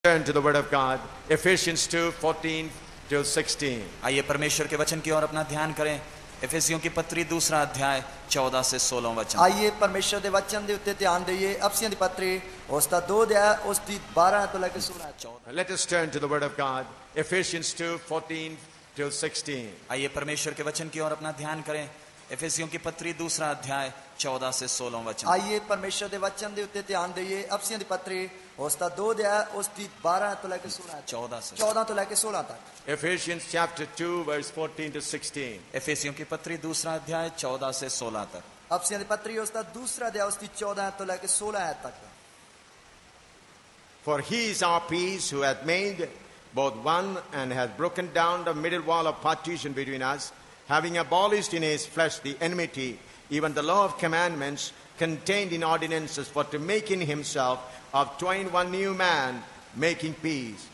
Turn to the Word of God, Ephesians 2:14 to 16. आइए परमेश्वर के वचन की ओर अपना ध्यान करें। इफिसियों की पत्री 2 अध्याय 14 से 16 वचन। आइए परमेश्वर ਦੇ वचन ਦੇ ਉੱਤੇ ਧਿਆਨ ਦੇਈਏ। ਅਫਸੀਆਂ ਦੀ ਪੱਤਰੀ ਉਸ ਦਾ 2 ਅਧਿਆय ਉਸ ਦੀ 12 ਤੋਂ ਲੈ ਕੇ 16 14। Let us turn to the Word of God, Ephesians 2:14 to 16. आइए परमेश्वर के वचन की ओर अपना ध्यान करें। इफिसियों की पत्री 2 अध्याय 14 से 16 वचन। आइए परमेश्वर ਦੇ वचन ਦੇ ਉੱਤੇ ਧਿਆਨ ਦੇਈਏ। ਅਫਸੀਆਂ ਦੀ ਪੱਤਰੀ ਉਸ ਦਾ 2 ਅਧਿਆय ਉਸ ਦੀ 12 ਤੋਂ ਲੈ ਕੇ 16 14 ਤੋਂ ਲੈ ਕੇ 16 ਤੱਕ। Ephesians chapter 2 verse 14 to 16. इफिसियों की पत्री 2 अध्याय 14 से 16 तक। ਅਫਸੀਆਂ ਦੀ ਪੱਤਰੀ ਉਸ ਦਾ 2 ਅਧਿਆय ਉਸ ਦੀ 14 ਤੋਂ ਲੈ ਕੇ 16 ਆਇਤ ਤੱਕ। For he is our peace, who hath made both one and hath broken down the middle wall of partition between us, having abolished in his flesh the enmity, even the law of commandments contained in ordinances, for to make in himself of twain one new man, making peace,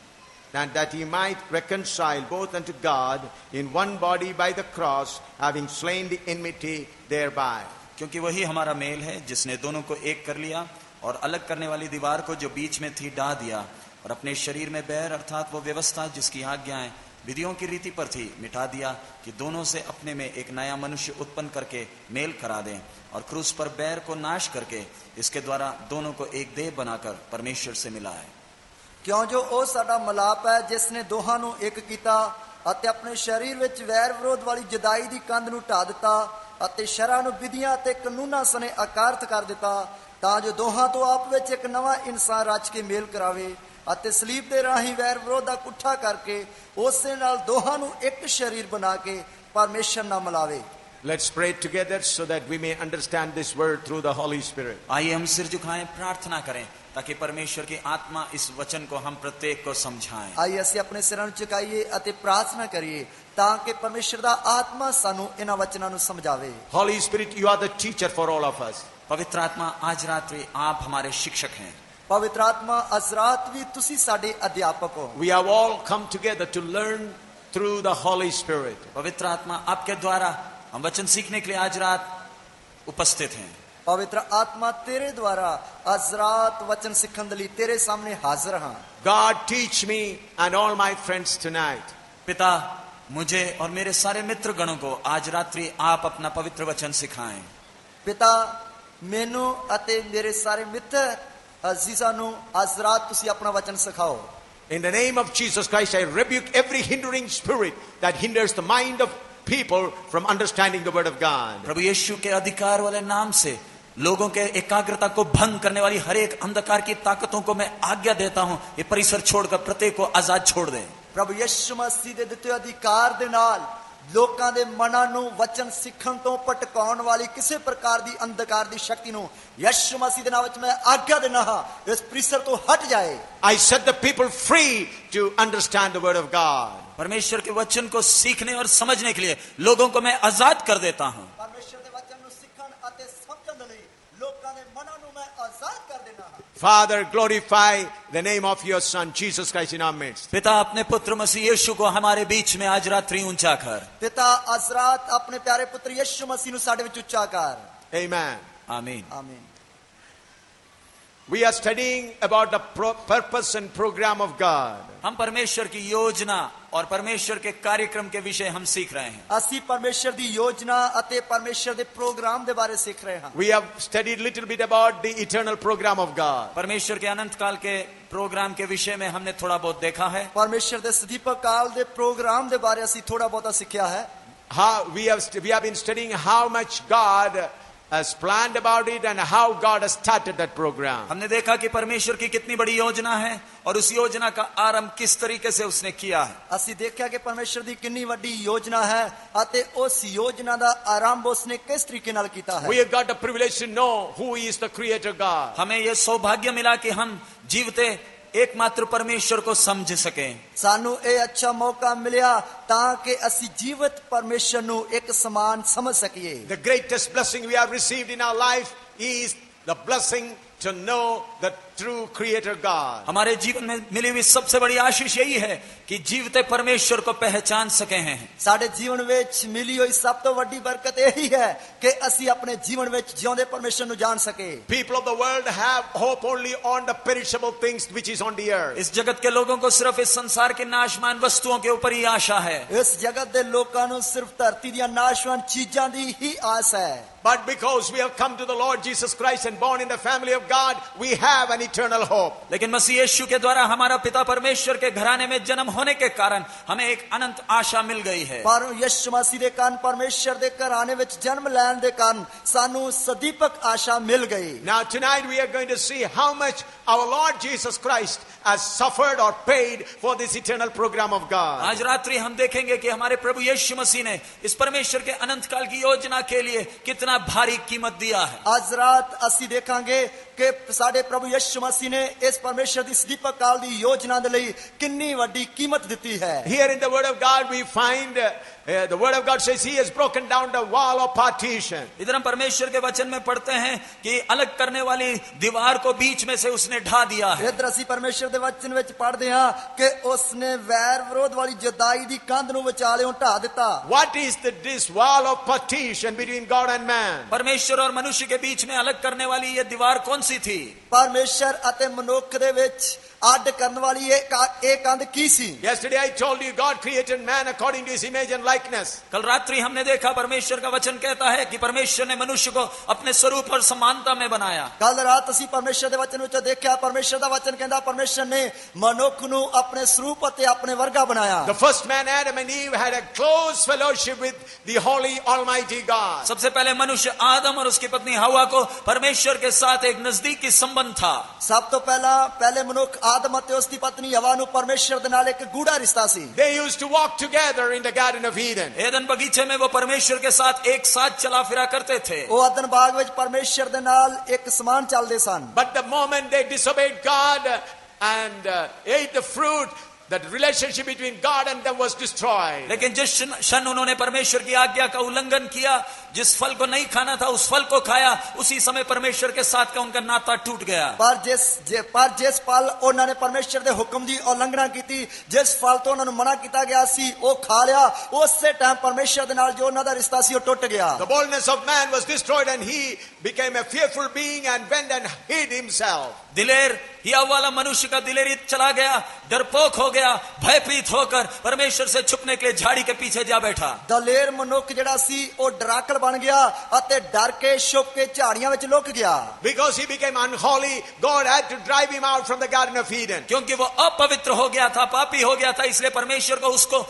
and that he might reconcile both unto God in one body by the cross, having slain the enmity thereby. क्योंकि वही हमारा mail है, जिसने दोनों को एक कर लिया और अलग करने वाली दीवार को जो बीच में थी ढा दिया, और अपने शरीर में बैर अर्थात वो व्यवस्था जिसकी आज्ञाएं विधियों की रीति पर थी मिटा दिया, कि दोनों से अपने में एक नया मनुष्य उत्पन्न करके मेल करा दें, और क्रूस पर बैर को नाश करके इसके द्वारा दोनों को एक देह बनाकर परमेश्वर से मिलाए। ਕਿਉਂ ਜੋ ਉਹ ਸਾਡਾ ਮਲਾਪ ਹੈ, ਜਿਸ ਨੇ ਦੋਹਾਂ ਨੂੰ ਇੱਕ ਕੀਤਾ ਅਤੇ ਆਪਣੇ ਸਰੀਰ ਵਿੱਚ ਵੈਰ ਵਿਰੋਧ ਵਾਲੀ ਜੁਦਾਈ ਦੀ ਕੰਧ ਨੂੰ ਢਾ ਦਿੱਤਾ ਅਤੇ ਸ਼ਰ੍ਹਾਂ ਨੂੰ ਵਿਧੀਆਂ ਅਤੇ ਕਾਨੂੰਨਾਂ ਸਣੇ ਅਕਾਰਤ ਕਰ ਦਿੱਤਾ, ਤਾਂ ਜੋ ਦੋਹਾਂ ਤੋਂ ਆਪ ਵਿੱਚ ਇੱਕ ਨਵਾਂ ਇਨਸਾਨ ਰਚ ਕੇ ਮੇਲ ਕਰਾਵੇ ਅਤੇ ਸਲੀਬ ਦੇ ਰਾਹੀਂ ਵੈਰ ਵਿਰੋਧ ਦਾ ਇਕੱਠਾ ਕਰਕੇ ਉਸੇ ਨਾਲ ਦੋਹਾਂ ਨੂੰ ਇੱਕ ਸਰੀਰ ਬਣਾ ਕੇ ਪਰਮੇਸ਼ਰ ਨਾਲ ਮਿਲਾਵੇ। Let's pray together so that we may understand this word through the Holy Spirit. आइए हम सिर झुकाएं, प्रार्थना करें ताकि परमेश्वर की आत्मा इस वचन को हम प्रत्येक को समझाएं। ਆਈਏ ਅਸੀਂ ਆਪਣੇ ਸਿਰਾਂ ਨੂੰ ਝੁਕਾਈਏ ਅਤੇ ਪ੍ਰਾਰਥਨਾ ਕਰੀਏ ਤਾਂ ਕਿ ਪਰਮੇਸ਼ਰ ਦਾ ਆਤਮਾ ਸਾਨੂੰ ਇਹਨਾਂ ਵਚਨਾਂ ਨੂੰ ਸਮਝਾਵੇ। Holy Spirit, you are the teacher for all of us. पवित्र आत्मा, आज रात्रि आप हमारे शिक्षक हैं। ਪਵਿੱਤਰ ਆਤਮਾ ਅੱਜ ਰਾਤ ਵੀ ਤੁਸੀਂ ਸਾਡੇ ਅਧਿਆਪਕ ਹੋ। We have all come together to learn through the Holy Spirit. पवित्र आत्मा, आपके द्वारा हम वचन सीखने के लिए आज रात उपस्थित हैं। ਪਵਿੱਤਰ ਆਤਮਾ ਤੇਰੇ ਦੁਆਰਾ ਅੱਜ ਰਾਤ ਵਚਨ ਸਿੱਖਣ ਦੇ ਲਈ ਤੇਰੇ ਸਾਹਮਣੇ ਹਾਜ਼ਰ ਹਾਂ। God, teach me and all my friends tonight. पिता, मुझे और मेरे सारे मित्र गणों को आज रात्रि आप अपना पवित्र वचन सिखाएं। ਪਿਤਾ, ਮੈਨੂੰ ਅਤੇ ਮੇਰੇ ਸਾਰੇ ਮਿੱਤਰ ਅਜ਼ੀਜ਼ਾਂ ਨੂੰ ਅੱਜ ਰਾਤ ਤੁਸੀਂ ਆਪਣਾ ਵਚਨ ਸਿਖਾਓ। In the name of Jesus Christ, I rebuke every hindering spirit that hinders the mind of people from understanding the word of God. प्रभु यीशु के अधिकार वाले नाम से लोगों के एकाग्रता को भंग करने वाली हर एक अंधकार की ताकतों को मैं आज्ञा देता हूं, ये परिसर छोड़कर प्रत्येक को आजाद छोड़ दें। ਪ੍ਰਭੂ ਯਿਸੂ ਮਸੀਹ ਦੇ ਦਿੱਤੇ ਅਧਿਕਾਰ ਦੇ ਨਾਲ ਲੋਕਾਂ ਦੇ ਮਨਾਂ ਨੂੰ ਵਚਨ ਸਿੱਖਣ ਤੋਂ ਭਟਕਾਉਣ ਵਾਲੀ ਕਿਸੇ ਪ੍ਰਕਾਰ ਦੀ ਅੰਧਕਾਰ ਦੀ ਸ਼ਕਤੀ ਨੂੰ ਯਿਸੂ ਮਸੀਹ ਦੇ ਨਾਮ ਵਿੱਚ ਮੈਂ ਆਗਿਆ ਦਿੰਦਾ ਹਾਂ, ਇਸ ਪ੍ਰੀਸਰ ਤੋਂ ਹਟ ਜਾਏ। I set the people free to understand the word of God. परमेश्वर के वचन को सीखने और समझने के लिए लोगों को मैं आजाद कर देता हूं। ਪਰਮੇਸ਼ਰ ਦੇ ਵਚਨ ਨੂੰ ਸਿੱਖਣ ਅਤੇ ਸਮਝਣ ਦੇ ਲਈ ਲੋਕਾਂ ਦੇ ਮਨਾਂ ਨੂੰ ਮੈਂ ਆਜ਼ਾਦ ਕਰ ਦੇਣਾ ਹਾਂ। Father, glorify the name of your Son, Jesus Christ, in our midst. पिता, अपने पुत्र मसीह यीशु को हमारे बीच में आज रात्रि ऊंचा कर। ਪਿਤਾ ਅੱਜ ਰਾਤ ਆਪਣੇ ਪਿਆਰੇ ਪੁੱਤਰ ਯਿਸੂ ਮਸੀਹ ਨੂੰ ਸਾਡੇ ਵਿੱਚ ਉੱਚਾ ਕਰ। Amen. आमीन। ਆਮੀਨ। We are studying about the purpose and program of God. हम परमेश्वर की योजना और परमेश्वर के कार्यक्रम के विषय हम सीख रहे हैं। ਅਸੀਂ ਪਰਮੇਸ਼ਰ ਦੀ ਯੋਜਨਾ ਅਤੇ ਪਰਮੇਸ਼ਰ ਦੇ ਪ੍ਰੋਗਰਾਮ ਦੇ ਬਾਰੇ ਸਿੱਖ ਰਹੇ ਹਾਂ। We have studied a little bit about the eternal program of God. परमेश्वर के अनंत काल के प्रोग्राम के विषय में हमने थोड़ा बहुत देखा है। ਪਰਮੇਸ਼ਰ ਦੇ ਸਦੀਪਕ ਕਾਲ ਦੇ ਪ੍ਰੋਗਰਾਮ ਦੇ ਬਾਰੇ ਅਸੀਂ ਥੋੜਾ ਬਹੁਤਾ ਸਿੱਖਿਆ ਹੈ। How we have been studying how much God has planned about it and how God has started that program. हमने देखा कि परमेश्वर की कितनी बड़ी योजना है और उस योजना का आरंभ किस तरीके से उसने किया है। ਅਸੀਂ ਦੇਖਿਆ ਕਿ ਪਰਮੇਸ਼ਰ ਦੀ ਕਿੰਨੀ ਵੱਡੀ ਯੋਜਨਾ ਹੈ ਅਤੇ ਉਸ ਯੋਜਨਾ ਦਾ ਆਰੰਭ ਉਸਨੇ ਕਿਸ ਤਰੀਕੇ ਨਾਲ ਕੀਤਾ ਹੈ। We have got the privilege to know who is the creator God. हमें यह सौभाग्य मिला कि हम जीवते एकमात्र परमेश्वर को समझ सकें। ਸਾਨੂੰ ਇਹ ਅੱਛਾ ਮੌਕਾ ਮਿਲਿਆ ਤਾਂ ਕਿ ਅਸੀਂ ਜੀਵਤ ਪਰਮੇਸ਼ਰ ਨੂੰ ਇੱਕ ਸਮਾਨ ਸਮਝ ਸਕੀਏ। The greatest blessing we have received in our life is the blessing to know the true Creator God. हमारे जीवन में मिली हुई सबसे बड़ी आशीष यही है कि जीवते परमेश्वर को पहचान सके हैं। ਸਾਡੇ ਜੀਵਨ ਵਿੱਚ ਮਿਲੀ ਹੋਈ ਸਭ ਤੋਂ ਵੱਡੀ ਬਰਕਤ ਇਹੀ ਹੈ ਕਿ ਅਸੀਂ ਆਪਣੇ ਜੀਵਨ ਵਿੱਚ ਜਿਉਂਦੇ ਪਰਮੇਸ਼ਰ ਨੂੰ ਜਾਣ ਸਕੇ। People of the world have hope only on the perishable things which is on the earth. इस जगत के लोगों को सिर्फ इस संसार के नाशमान वस्तुओं के ऊपर ही आशा है। ਇਸ ਜਗਤ ਦੇ ਲੋਕਾਂ ਨੂੰ ਸਿਰਫ ਧਰਤੀ ਦੀਆਂ ਨਾਸ਼ਵਾਨ ਚੀਜ਼ਾਂ ਦੀ ਹੀ ਆਸ ਹੈ। But because we have come to the Lord Jesus Christ and born in the family of God, we have an eternal hope. लेकिन मसीह यीशु के द्वारा हमारा पिता परमेश्वर के घराने में जन्म होने के कारण हमें एक अनंत आशा मिल गई है। ਪਰ ਯਿਸੂ ਮਸੀਹ ਦੇ ਕਾਰਨ ਪਰਮੇਸ਼ਰ ਦੇ ਘਰਾਣੇ ਵਿੱਚ ਜਨਮ ਲੈਣ ਦੇ ਕਾਰਨ ਸਾਨੂੰ ਸਦੀਪਕ ਆਸ਼ਾ ਮਿਲ ਗਈ। Now tonight we are going to see how much our Lord Jesus Christ has suffered or paid for this eternal program of God. आज रात्रि हम देखेंगे कि हमारे प्रभु यीशु मसीह ने इस परमेश्वर के अनंत काल की योजना के लिए कितना भारी कीमत दिया है। ਅੱਜ ਰਾਤ ਅਸੀਂ ਦੇਖਾਂਗੇ ਕਿ ਸਾਡੇ ਪ੍ਰਭੂ ਯਿਸੂ ਮਸੀਹ ਨੇ ਇਸ ਪਰਮੇਸ਼ਰ ਦੀ ਸਦੀਪਕ ਕਾਲ ਦੀ ਯੋਜਨਾ ਦੇ ਲਈ ਕਿੰਨੀ ਵੱਡੀ ਕੀਮਤ ਦਿੱਤੀ ਹੈ। Here in the Word of God we find the Word of God says He has broken down the wall of partition. इधर हम परमेश्वर के वचन में पढ़ते हैं कि अलग करने वाली दीवार को बीच में से उसने ढा दिया है। ਇੱਧਰ ਅਸੀਂ ਪਰਮੇਸ਼ਰ ਦੇ ਵਚਨ ਵਿੱਚ ਪੜ੍ਹਦੇ ਹਾਂ ਕਿ ਉਸਨੇ ਵੈਰ ਵਿਰੋਧ ਵਾਲੀ ਜੁਦਾਈ ਦੀ ਕੰਧ ਨੂੰ ਵਿਚਾਲਿਓਂ ਢਾ ਦਿੱਤਾ। What is this wall of partition between God and man? परमेश्वर और मनुष्य के बीच में अलग करने वाली ये दीवार कौन सी थी? ਪਰਮੇਸ਼ਰ ਅਤੇ ਮਨੁੱਖ ਦੇ ਵਿੱਚ ਅੱਡ ਕਰਨ ਵਾਲੀ ਇਹ ਕੰਧ ਕੀ ਸੀ? Yesterday I told you God created man according to His image and likeness. कल रात्रि हमने देखा परमेश्वर का वचन कहता है कि परमेश्वर ने मनुष्य को अपने स्वरूप और समानता में बनाया। ਕੱਲ ਰਾਤ ਅਸੀਂ ਪਰਮੇਸ਼ਰ ਦੇ ਵਚਨ ਵਿੱਚ ਦੇਖਿਆ ਪਰਮੇਸ਼ਰ ਦਾ ਵਚਨ ਕਹਿੰਦਾ ਪਰਮੇਸ਼ਰ ਨੇ ਮਨੁੱਖ ਨੂੰ ਆਪਣੇ ਸਰੂਪ ਅਤੇ ਆਪਣੇ ਵਰਗਾ ਬਣਾਇਆ। The first man Adam and Eve had a close fellowship with the holy almighty God. सबसे पहले मनुष्य आदम और उसकी पत्नी हवा को परमेश्वर के साथ एक नजदीकी संबंध था। ਸਭ ਤੋਂ ਪਹਿਲੇ ਮਨੁੱਖ ਆਦਮ ਅਤੇ ਉਸ ਦੀ ਪਤਨੀ ਹਵਾ ਨੂੰ ਪਰਮੇਸ਼ਰ ਦੇ ਨਾਲ ਇੱਕ ਗੂੜਾ ਰਿਸ਼ਤਾ ਸੀ। They used to walk together in the Garden of Eden. Edan बगीचे में वो परमेश्वर के साथ एक साथ चला फिरा करते थे। ਉਹ ਅਦਨ ਬਾਗ ਵਿੱਚ ਪਰਮੇਸ਼ਰ ਦੇ ਨਾਲ ਇੱਕ ਸਮਾਨ ਚੱਲਦੇ ਸਨ। But the moment they disobeyed God and ate the fruit, that relationship between God and them was destroyed. लेकिन जिस क्षण उन्होंने परमेश्वर की आज्ञा का उल्लंघन किया, जिस फल को नहीं खाना था उस फल को खाया, उसी समय परमेश्वर के साथ का उनका नाता टूट गया। पर जिस फल ਉਹਨਾਂ ਨੇ ਪਰਮੇਸ਼ਰ ਦੇ ਹੁਕਮ ਦੀ ਉਲੰਘਣਾ ਕੀਤੀ, ਜਿਸ ਫਲ ਤੋਂ ਉਹਨਾਂ ਨੂੰ ਮਨਾ ਕੀਤਾ ਗਿਆ ਸੀ ਉਹ ਖਾ ਲਿਆ, ਉਸੇ ਟਾਈਮ ਪਰਮੇਸ਼ਰ ਦੇ ਨਾਲ ਜੋ ਉਹਨਾਂ ਦਾ ਰਿਸ਼ਤਾ ਸੀ ਉਹ ਟੁੱਟ ਗਿਆ। The boldness of man was destroyed and he became a fearful being and went and hid himself. दिलेर हिया वाला मनुष्य का दिलेरी चला गया, डरपोक हो गया, भयभीत होकर परमेश्वर से छुपने के लिए झाड़ी के पीछे जा बैठा। ਦਲੇਰ ਮਨੁੱਖ ਜਿਹੜਾ ਸੀ ਉਹ ਡਰਾਕਲ ਬਣ ਗਿਆ ਅਤੇ ਡਰ ਕੇ ਛੁਪ ਕੇ ਝਾੜੀਆਂ ਵਿੱਚ ਲੁਕ ਗਿਆ। Because he became unholy, God had to drive him out from the Garden of Eden. क्योंकि वो अपवित्र हो गया था, पापी हो गया था, इसलिए परमेश्वर को उसको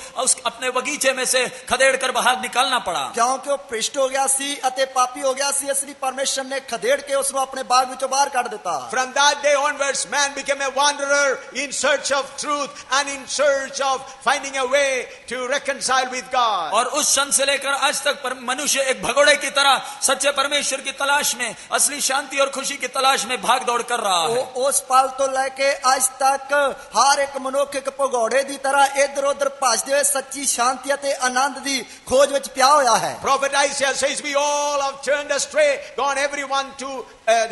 अपने बगीचे में से खदेड़ कर बाहर निकालना पड़ा। ਕਿਉਂਕਿ ਉਹ ਭ੍ਰਿਸ਼ਟ ਹੋ ਗਿਆ ਸੀ ਅਤੇ ਪਾਪੀ ਹੋ ਗਿਆ ਸੀ, ਇਸ ਲਈ ਪਰਮੇਸ਼ਰ ਨੇ ਖਦੇੜ ਕੇ ਉਸ ਨੂੰ ਆਪਣੇ ਬਾਗ ਵਿੱਚੋਂ ਬਾਹਰ ਕੱਢ ਦਿੱਤਾ। From that day onwards, man became a wanderer in search of truth and in search of finding a way to reconcile with God. और उस क्षण से लेकर आज तक मनुष्य एक भगोड़े की तरह सच्चे परमेश्वर की तलाश में, असली शांति और खुशी की तलाश में भाग दौड़ कर रहा है। उस पल तो लेके आज तक हर एक मनुष्य एक भगोड़े की तरह इधर उधर भजते हुए सच्ची शांति और आनंद की खोज में पिया होया है। Prophet Isaiah says we all have turned astray, gone everyone to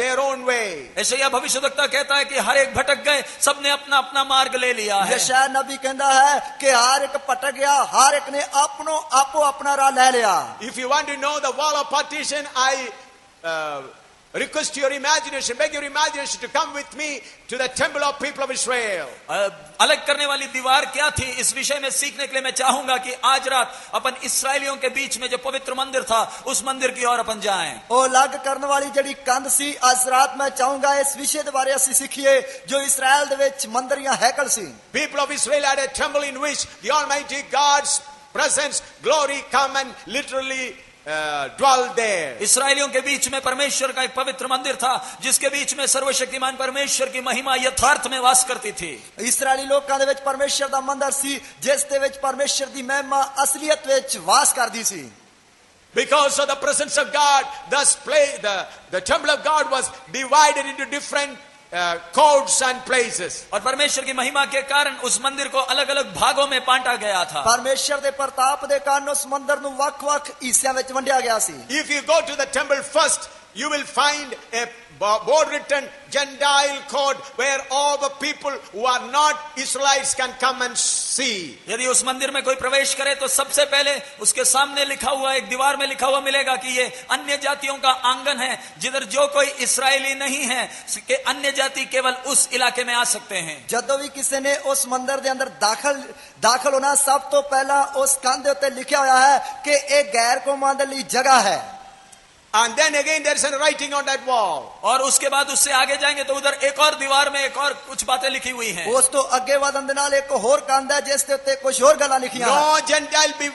their own way. यशायाह भविष्यवक्ता कहता है कि हर एक भटक गए, सबने अपना अपना मार्ग ले लिया है। यशायाह नबी कहता है कि हर एक भटक गया, हर एक ने आपो अपना राह ले लिया। If you want to know the wall of partition, I request your imagination, beg your imagination to come with me to the temple of people of Israel. अलग करने वाली दीवार क्या थी, इस विषय में सीखने के लिए मैं चाहूंगा कि आज रात अपन इसराइलियों के बीच में जो पवित्र मंदिर था उस मंदिर की ओर अपन जाएं। ਉਹ ਅਲੱਗ ਕਰਨ ਵਾਲੀ ਜਿਹੜੀ ਕੰਧ ਸੀ, ਅੱਜ ਰਾਤ ਮੈਂ ਚਾਹੂੰਗਾ ਇਸ ਵਿਸ਼ੇ ਦੇ ਬਾਰੇ ਅਸੀਂ ਸਿੱਖੀਏ ਜੋ ਇਸਰਾਇਲ ਦੇ ਵਿੱਚ ਮੰਦਿਰ ਜਾਂ ਹੈਕਲ ਸੀ। People of Israel had a temple in which the Almighty God's presence, glory come and literally dwell there. इसराइलियों के बीच में परमेश्वर का एक पवित्र मंदिर था जिसके बीच में सर्वशक्तिमान परमेश्वर की महिमा यथार्थ में वास करती थी। ਇਸਰਾਇਲੀ ਲੋਕਾਂ ਦੇ ਵਿੱਚ ਪਰਮੇਸ਼ਰ ਦਾ ਮੰਦਿਰ ਸੀ ਜਿਸ ਦੇ ਵਿੱਚ ਪਰਮੇਸ਼ਰ ਦੀ ਮਹਿਮਾ ਅਸਲੀਅਤ ਵਿੱਚ ਵਾਸ ਕਰਦੀ ਸੀ। Because of the presence of God, the temple of God was divided into different courts and places. और परमेश्वर की महिमा के कारण उस मंदिर को अलग अलग भागों में बांटा गया था। ਪਰਮੇਸ਼ਰ ਦੇ ਪ੍ਰਤਾਪ ਦੇ ਕਾਰਨ ਉਸ ਮੰਦਿਰ ਨੂੰ ਵੱਖ-ਵੱਖ ਹਿੱਸਿਆਂ ਵਿੱਚ ਵੰਡਿਆ ਗਿਆ ਸੀ। If you go to the temple first, you will find a board written Gentile court where all the people who are not Israelites can come and see. यदि उस मंदिर में कोई प्रवेश करे तो सबसे पहले उसके सामने लिखा हुआ, एक दीवार में लिखा हुआ मिलेगा कि ये अन्य जातियों का आंगन है, जिधर जो कोई इस्राएली नहीं है कि अन्य जाति केवल उस इलाके में आ सकते हैं। ਜਦੋਂ ਵੀ ਕਿਸੇ ਨੇ ਉਸ ਮੰਦਰ ਦੇ ਅੰਦਰ ਦਾਖਲ ਹੋਣਾ, ਸਭ ਤੋਂ ਪਹਿਲਾਂ ਉਸ ਕੰਧ ਦੇ ਉੱਤੇ ਲਿਖਿਆ ਹੋਇਆ ਹੈ ਕਿ ਇਹ ਗੈਰ ਕੌਮਾਂ ਦੇ ਲਈ ਜਗ੍ਹਾ ਹੈ। And then again there is a writing on that wall. और उसके बाद उससे आगे जाएंगे तो उधर एक और दीवार में एक और कुछ बातें लिखी हुई हैं। ਉਸ ਤੋਂ ਅੱਗੇ ਵਧਣ ਦੇ ਨਾਲ ਇੱਕ ਹੋਰ ਕੰਧ ਹੈ ਜਿਸ ਦੇ ਉੱਤੇ ਕੁਝ ਹੋਰ ਗੱਲਾਂ ਲਿਖੀਆਂ ਹਨ। No Gentile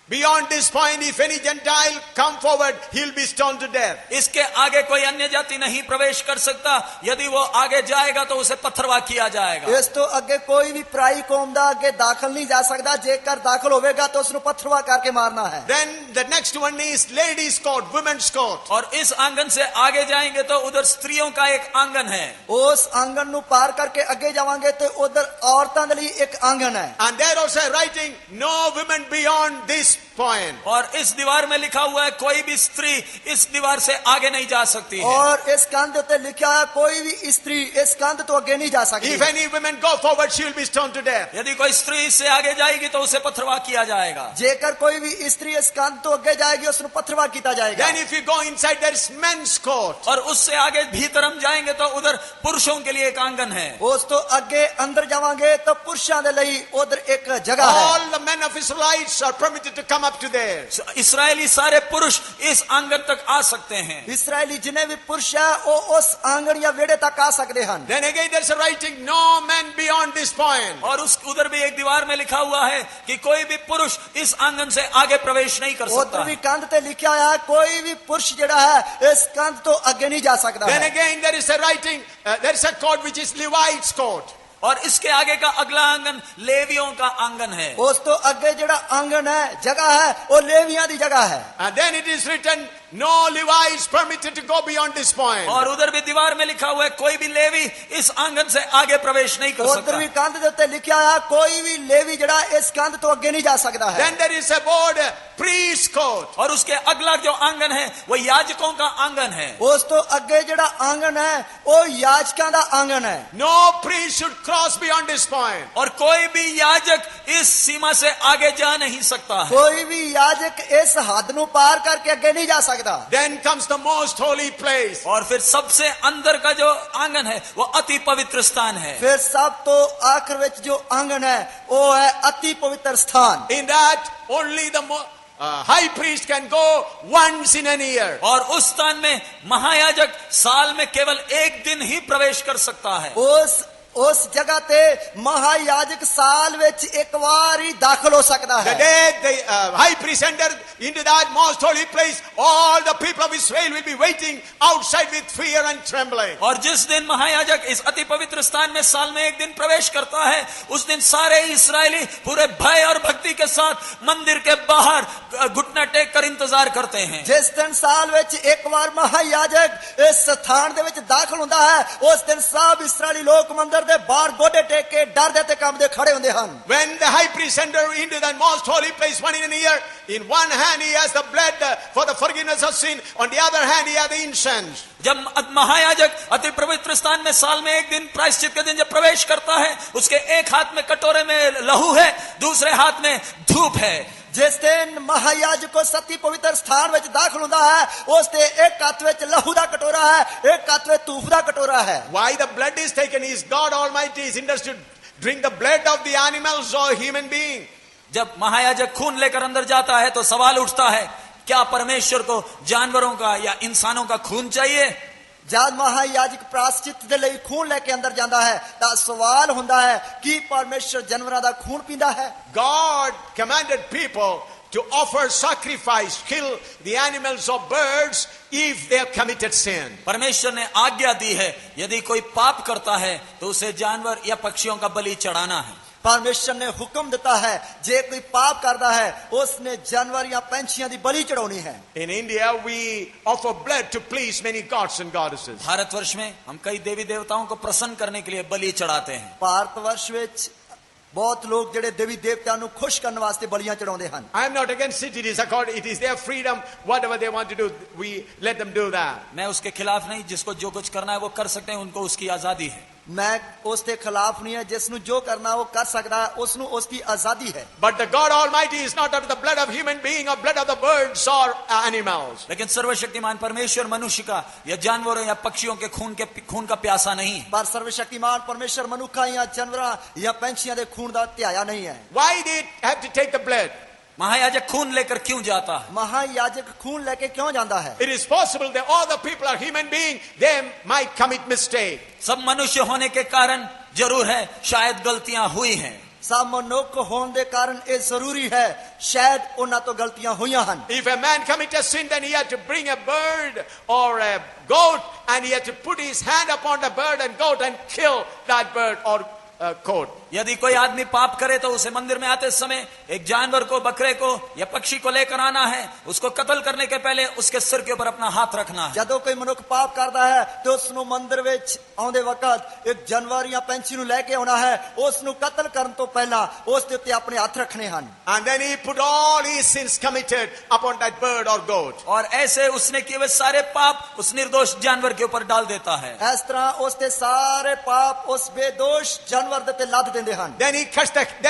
beyond this point, if any Gentile come forward, he'll be stoned to death. इसके आगे कोई अन्य जाति नहीं प्रवेश कर सकता, यदि वो आगे जाएगा तो उसे पत्थरवाह किया जाएगा। ਇਸ ਤੋਂ ਅੱਗੇ ਕੋਈ ਵੀ ਪਰਾਈ ਕੌਮ ਦਾ ਅੱਗੇ ਦਾਖਲ ਨਹੀਂ ਜਾ ਸਕਦਾ, ਜੇਕਰ ਦਾਖਲ ਹੋਵੇਗਾ ਤਾਂ ਉਸ ਨੂੰ ਪੱਥਰਵਾਹ ਕਰਕੇ ਮਾਰਨਾ ਹੈ। Then the next one is ladies' court, women's court. और इस आंगन से आगे जाएंगे तो उधर स्त्रियों का एक आंगन है। ਉਸ ਆਂਗਨ ਨੂੰ ਪਾਰ ਕਰਕੇ ਅੱਗੇ ਜਾਵਾਂਗੇ ਤੇ ਉਧਰ ਔਰਤਾਂ ਦੇ ਲਈ ਇੱਕ ਆਂਗਨ ਹੈ। And there also writing, no women beyond this point. और इस दीवार में लिखा हुआ है कोई भी स्त्री इस दीवार से आगे नहीं जा सकती है। और इस कंध उत्ते लिखा है कोई भी स्त्री इस कंध तो आगे नहीं जा सकती। If any women go forward, she will be stoned to death. यदि कोई स्त्री इससे आगे जाएगी तो उसे पत्थरवाह किया जाएगा। जेकर कोई भी स्त्री इस कंध तो आगे जाएगी उसਨੂੰ पत्थरवाह किया जाएगा। Then if you go inside, there is men's court. और उससे आगे भीतर हम जाएंगे तो उधर पुरुषों के लिए एक आंगन है। उस तो आगे अंदर जावांगे तो पुरुषों के लिए उधर एक जगह है। All the men of Israelites are permitted to come up to there. इस्राएली सारे पुरुष इस आंगन तक आ सकते हैं। इस्राएली जिन्हें भी पुरुष है वो उस आंगन या वेड़े तक आ सकते हैं। Then again there's a writing, no man beyond this point. और उस उधर भी एक दीवार में लिखा हुआ है कि कोई भी पुरुष इस आंगन से आगे प्रवेश नहीं कर सकता। उधर भी कंध पे लिखा है कोई भी पुरुष जेड़ा है इस कंध तो आगे नहीं जा सकता। Then again there is a writing, there is a court which is Levites court. और इसके आगे का अगला आंगन लेवियों का आंगन है। उस तो आगे जेड़ा आंगन है जगह है वो लेवियां दी जगह है। And then it is written, no Levites permitted to go beyond this point. और उधर भी दीवार में लिखा हुआ है कोई भी लेवी इस आंगन से आगे प्रवेश नहीं कर सकता। उधर भी कंध दे उत्ते लिखा है कोई भी लेवी जेड़ा इस कंध तो आगे नहीं जा सकता है। Then there is a board, priest court. और उसके अगला जो आंगन है वो याजकों का आंगन है। उस तो आगे जेड़ा आंगन है वो याजकां दा आंगन है। No priest should cross beyond this point. और कोई भी याजक इस सीमा से आगे जा नहीं सकता है। कोई भी याजक इस हद नु पार करके आगे नहीं जा सकता। Then comes the most holy place. और फिर सबसे अंदर का जो आंगन है वो अति पवित्र स्थान है। फिर सब तो आखिर विच जो आंगन है वो है अति पवित्र स्थान। In that only the high priest can go once in a year. और उस स्थान में महायाजक साल में केवल एक दिन ही प्रवेश कर सकता है। उस जगह ते महायाजक साल विच एक बार ही दाखिल हो सकता है। The day the high priest entered into that most holy place, all the people of Israel will be waiting outside with fear and trembling. और जिस दिन महायाजक इस अति पवित्र स्थान में साल में एक दिन प्रवेश करता है उस दिन सारे इस्राएली पूरे भय और भक्ति के साथ मंदिर के बाहर घुटना टेक कर इंतजार करते हैं। जिस दिन साल विच एक बार महायाजक इस स्थान दे विच दाखिल होता है उस दिन सब इस्राएली लोग मंदिर दे बाहर गोडे टेक के डर दे कांबदे खड़े होंदे हन। When the high priest entered into that most holy place one in a year, in one hand he has the blood for the forgiveness of sin, on the other hand he has the incense. जब महायाजक अति पवित्र स्थान में साल में एक दिन प्रायश्चित के दिन जब प्रवेश करता है उसके एक हाथ में कटोरे में लहू है, दूसरे हाथ में धूप है। जिस दिन महायाजक को सती पवित्र स्थान में दाखिल होता है उस दिन एक हाथ में लहू दा कटोरा है, एक हाथ में धूप दा कटोरा है। Why the blood is taken is God Almighty is interested to drink the blood of the animals or human being. जब महायाजक खून लेकर अंदर जाता है तो सवाल उठता है क्या परमेश्वर को जानवरों का या इंसानों का खून चाहिए? जब महायाजक प्रायश्चित दे लई खून लेके अंदर जाता है तो सवाल होता है कि परमेश्वर जानवरां दा खून पींदा है? God commanded people to offer sacrifice, kill the animals or birds if they have committed sin. परमेश्वर ने आज्ञा दी है यदि कोई पाप करता है तो उसे जानवर या पक्षियों का बलि चढ़ाना है। परमेश्वर ने हुक्म देता है जे कोई पाप करता है उसने जानवर या पंछियों की बलि चढ़ानी है। In India we offer blood to please many gods and goddesses. Bharatvarsh में हम कई देवी देवताओं को प्रसन्न करने के लिए बलि चढ़ाते हैं। भारतवर्ष विच ਬਹੁਤ ਲੋਕ ਜਿਹੜੇ ਦੇਵੀ ਦੇਵਤਿਆਂ ਨੂੰ ਖੁਸ਼ ਕਰਨ ਵਾਸਤੇ ਬਲੀਆਂ ਚੜਾਉਂਦੇ ਹਨ। I am not against it. It is their freedom. Whatever they want to do, we let them do that. मैं उसके खिलाफ नहीं, जिसको जो कुछ करना है वो कर सकते हैं, उनको उसकी आजादी है। ਮੈਂ ਉਸ ਦੇ ਖਿਲਾਫ ਨਹੀਂ ਹੈ, ਜਿਸ ਨੂੰ ਜੋ ਕਰਨਾ ਉਹ ਕਰ ਸਕਦਾ ਹੈ, ਉਸ ਨੂੰ ਉਸ ਦੀ ਆਜ਼ਾਦੀ ਹੈ। But the God Almighty is not of the blood of human being or blood of the birds or animals. लेकिन सर्वशक्तिमान परमेश्वर मनुष्य का या जानवरों या पक्षियों के खून का प्यासा नहीं है। ਪਰ ਸਰਵਸ਼ਕਤੀਮਾਨ ਪਰਮੇਸ਼ਰ ਮਨੁੱਖਾਂ ਜਾਂ ਜਾਨਵਰਾਂ ਜਾਂ ਪੰਛੀਆਂ ਦੇ ਖੂਨ ਦਾ ਧਿਆਇਆ ਨਹੀਂ ਹੈ। Why did they have to take the blood? महायाजक खून लेकर क्यों जाता है? महायाजक खून लेके क्यों जाता है? It is possible that all the people are human beings. They might commit mistake. सब मनुष्य होने के कारण जरूर है शायद गलतियां हुई हैं। सब मनुष्य होने के कारण ये जरूरी है, शायद उन्हां तो गलतियां हुईयां हन। If a man commit a sin, then he had to bring a bird or a goat, and he had to put his hand upon the bird and goat and kill that bird or goat. यदि कोई आदमी पाप करे तो उसे मंदिर में आते समय एक जानवर को, बकरे को या पक्षी को लेकर आना है। उसको कत्ल करने के पहले उसके सिर के ऊपर अपना हाथ रखना है। जदों कोई मनुष्य पाप करता है तो उसनु मंदिर विच आउंदे वक्त एक जानवर या पंछी नु लेके आना है। उसनु कत्ल करन तो पहला उस दे उत्ते अपने हाथ रखने हन। And then he put all his sins committed upon that bird or goat. और ऐसे उसने किए हुए सारे पाप उस निर्दोष जानवर के ऊपर डाल देता है। इस तरह उसके सारे पाप उस बेदोष जानवर दे ते लाद देंदे हन। Then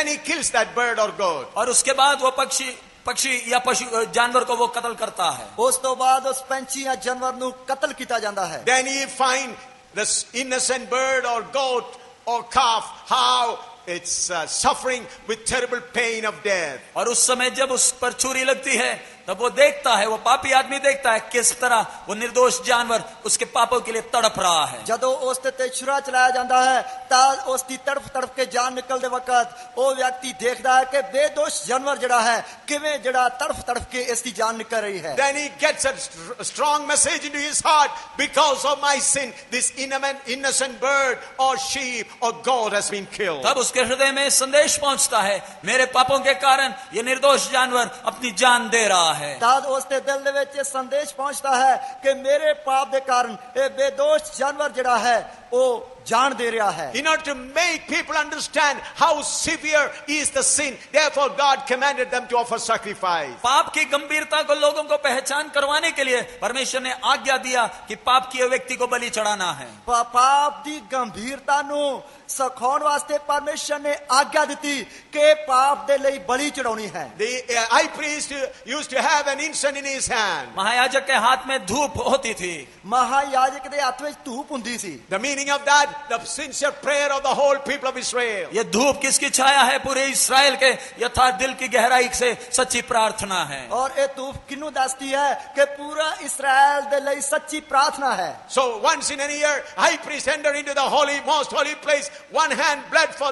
he kills that bird or goat. और उसके बाद वो पक्षी या पशु जानवर को वो कत्ल करता है। उस तो बाद उस पंछी या जानवर नु कत्ल किया जाता है। Then he find this innocent bird or goat or calf how it's suffering with terrible pain of death. और उस समय जब उस पर छुरी लगती है तब वो देखता है, वो पापी आदमी देखता है किस तरह वो निर्दोष जानवर उसके पापों के लिए तड़प रहा है। जदों उस ते छुरा चलाया जाता है तां उसकी तड़प के जान निकलते वक्त वो व्यक्ति देखता है कि बेदोष जानवर जड़ा है किवें जड़ा तड़प के इसकी जान निकल रही है। Then he gets a strong message into his heart, because of my sin this innocent bird or sheep or goat has been killed. तब उसके हृदय में संदेश पहुंचता है, मेरे पापों के कारण ये निर्दोष जानवर अपनी जान दे रहा है। तब उसके दिल दे विच संदेश पहुंचता है कि मेरे पाप के कारण ये बेदोष जानवर जड़ा है वो जान दे रहा है। In order to make people understand how severe is the sin, therefore God commanded them to offer sacrifice. पाप की गंभीरता को लोगों को पहचान करवाने के लिए परमेश्वर ने आज्ञा दिया कि पाप किए व्यक्ति को बलि चढ़ाना है। पाप की गंभीरता नु सखाउण वास्ते परमेश्वर ने आज्ञा दी कि पाप दे लई बलि चढ़ानी है। The high priest used to have an incense in his hand. महायाजक के हाथ में धूप होती थी। महायाजक दे हाथ में धूप हुंदी सी। The meaning of that, the sincere prayer of the whole people of Israel. ये धूप किसकी छाया है? पूरे इस्राएल के यथार्थ दिल की गहराई से सच्ची प्रार्थना है। और ये धूप किन्नु दसती है कि पूरा इस्राएल दे लई सच्ची प्रार्थना है। So once in a year, high priest entered into the most holy place. One hand bled for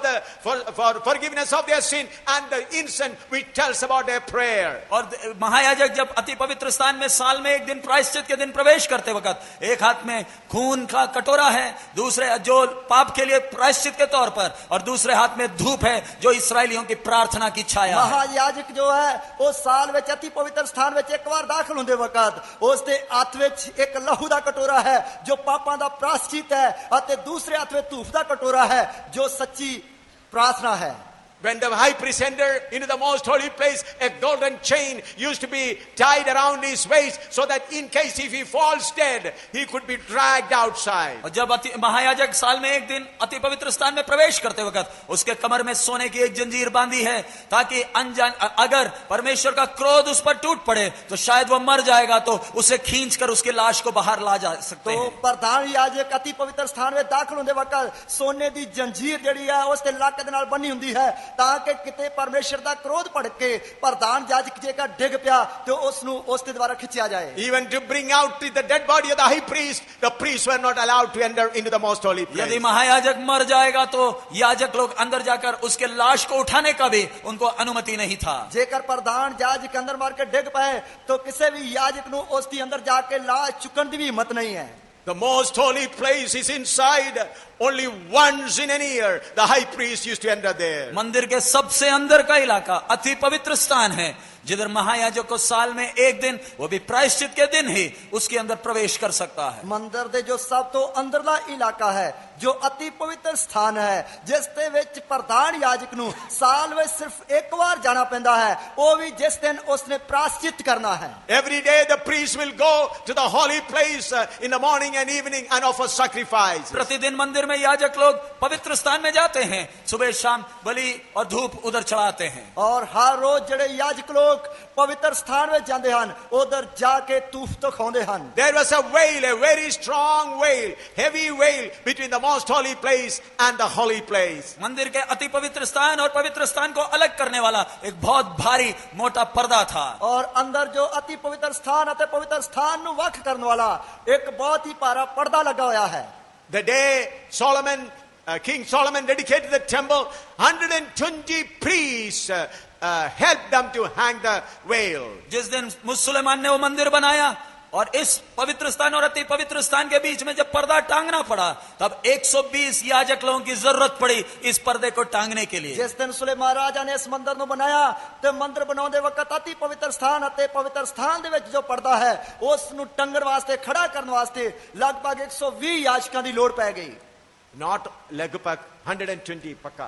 forgiveness of their sin, and the incense which tells about their prayer. और महायाजक जब अति पवित्र स्थान में साल में एक दिन प्रायश्चित के दिन प्रवेश करते वक्त एक हाथ में खून का कटोरा है, दूसरे जो पाप के लिए प्रायश्चित के तौर पर, और दूसरे हाथ में धूप है जो इसराइलियों की प्रार्थना की छाया है। महायाजक जो है वो साल में अति पवित्र स्थान में एक बार दाखिल होने वक्त उसके हाथ में एक लहू का कटोरा है जो पापां दा प्रायश्चित है, और दूसरे हाथ में धूप का कटोरा है जो सच्ची प्रार्थना है। When the high priest entered into the most holy place, a golden chain used to be tied around his waist so that in case if he falls dead, he could be dragged outside. और जब महायाजक साल में एक दिन अति पवित्र स्थान में प्रवेश करते वक्त उसके कमर में सोने की एक जंजीर बांधी है ताकि अनजान अगर परमेश्वर का क्रोध उस पर टूट पड़े तो शायद वो मर जाएगा, तो उसे खींचकर उसकी लाश को बाहर ला जा सकते हैं। तो प्रधान याजक अति पवित्र स्थान में दाखिल होने वक्त सोने की जंजीर जड़ी है उसके लाके दे नाल बनी हुंदी है ताकि किते परमेश्वर दा क्रोध पड़ के प्रधान याजक जेकर डिग पिया तो उसनु उसके द्वारा खिंचा जाए। Even to bring out the dead body of the high priest, the priests were not allowed to enter into the most holy place. यदि महायाजक मर जाएगा तो याजक लोग अंदर जाकर उसके लाश को उठाने का भी उनको अनुमति नहीं था। जेकर प्रधान याजक अंदर मार के डिग पाए तो किसी भी याजक नु उसकी अंदर जाके लाश चुकन की भी हिम्मत नहीं है। The most holy place is inside only once in a year the high priest used to enter there. मंदिर के सबसे अंदर का इलाका अति पवित्र स्थान है, जिधर महायाजक को साल में एक दिन, वो भी प्रायश्चित के दिन ही उसके अंदर प्रवेश कर सकता है। ਮੰਦਰ ਦੇ ਜੋ ਸਭ ਤੋਂ ਅੰਦਰਲਾ ਇਲਾਕਾ ਹੈ, ਜੋ ਅਤੀ ਪਵਿੱਤਰ ਸਥਾਨ ਹੈ, ਜਿਸ ਦੇ ਵਿੱਚ ਪ੍ਰਧਾਨ ਯਾਜਕ ਨੂੰ ਸਾਲ ਵਿੱਚ ਸਿਰਫ ਇੱਕ ਵਾਰ ਜਾਣਾ ਪੈਂਦਾ ਹੈ, ਉਹ ਵੀ ਜਿਸ ਦਿਨ ਉਸਨੇ ਪ੍ਰਾਸ਼ਚਿਤ ਕਰਨਾ ਹੈ। Every day the priest will go to the holy place in the morning and evening and offer sacrifice. प्रतिदिन मंदिर में याजक लोग पवित्र स्थान में जाते हैं, सुबह शाम बलि और धूप उधर चढ़ाते हैं। ਔਰ ਹਰ ਰੋਜ਼ ਜਿਹੜੇ ਯਾਜਕ ਲੋਕ ਪਵਿੱਤਰ ਸਥਾਨ ਵਿੱਚ ਜਾਂਦੇ ਹਨ, ਉਧਰ ਜਾ ਕੇ ਧੂਪ ਦਿਖਾਉਂਦੇ ਹਨ। There was a veil, a very strong veil, heavy veil between the most holy place and the holy place. मंदिर के अति पवित्र स्थान और पवित्र स्थान को अलग करने वाला एक बहुत भारी मोटा पर्दा था। ਔਰ ਅੰਦਰ ਜੋ ਅਤੀ ਪਵਿੱਤਰ ਸਥਾਨ ਅਤੇ ਪਵਿੱਤਰ ਸਥਾਨ ਨੂੰ ਵੱਖ ਕਰਨ ਵਾਲਾ ਇੱਕ ਬਹੁਤ ਹੀ ਭਾਰਾ ਪਰਦਾ ਲੱਗਾ ਹੋਇਆ ਹੈ। The day King Solomon dedicated the temple, 120 priests helped them to hang the veil. जिस दिन सुलेमान ने वो मंदिर बनाया और इस पवित्र स्थान और अति पवित्र स्थान के बीच में जब पर्दा टांगना पड़ा, तब 120 याजक लोगों की जरूरत पड़ी इस पर्दे को टांगने के लिए। ਜਿਸ ਦਿਨ ਸੁਲੇਮਾਨ ਰਾਜਾ ਨੇ ਇਸ ਮੰਦਰ ਨੂੰ ਬਣਾਇਆ ਤੇ ਮੰਦਰ ਬਣਾਉਂਦੇ ਵਕਤ ਅਤੀ ਪਵਿੱਤਰ ਸਥਾਨ ਅਤੇ ਪਵਿੱਤਰ ਸਥਾਨ ਦੇ ਵਿੱਚ ਜੋ ਪਰਦਾ ਹੈ, ਉਸ ਨੂੰ ਟੰਗਣ ਵਾਸਤੇ, ਖੜਾ ਕਰਨ ਵਾਸਤੇ ਲਗਭਗ 120 ਯਾਜਕਾਂ ਦੀ ਲੋੜ ਪੈ ਗਈ। Not lagpak, 120 pakka.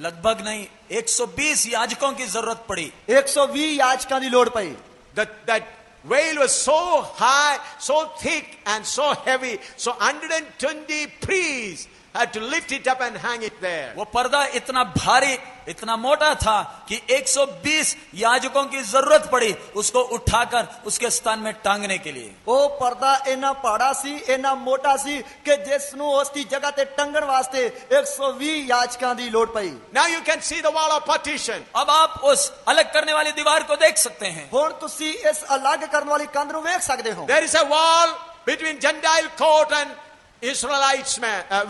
लगभग नहीं, 120 याजकों की जरूरत पड़ी। 120 याजਕਾਂ ਦੀ ਲੋੜ ਪਈ। That veil was so high, so thick and so heavy, so 120 priests had to lift it up and hang it there. वो पर्दा इतना भारी, इतना मोटा था कि 120 याजकों की जरूरत पड़ी उसको उठाकर उसके स्थान में टांगने के लिए। ਉਹ ਪਰਦਾ ਇੰਨਾ ਭਾੜਾ ਸੀ, ਇੰਨਾ ਮੋਟਾ ਸੀ ਕਿ ਜਿਸ ਨੂੰ ਉਸ ਦੀ ਜਗ੍ਹਾ ਤੇ ਟੰਗਣ ਵਾਸਤੇ 120 याजਕਾਂ ਦੀ ਲੋੜ ਪਈ। Now you can see the wall of partition. अब आप उस अलग करने वाली दीवार को देख सकते हैं। ਹੁਣ ਤੁਸੀਂ ਇਸ ਅਲੱਗ ਕਰਨ ਵਾਲੀ ਕੰਧ ਨੂੰ ਵੇਖ ਸਕਦੇ ਹੋ। There is a wall between Gentile court and Israelites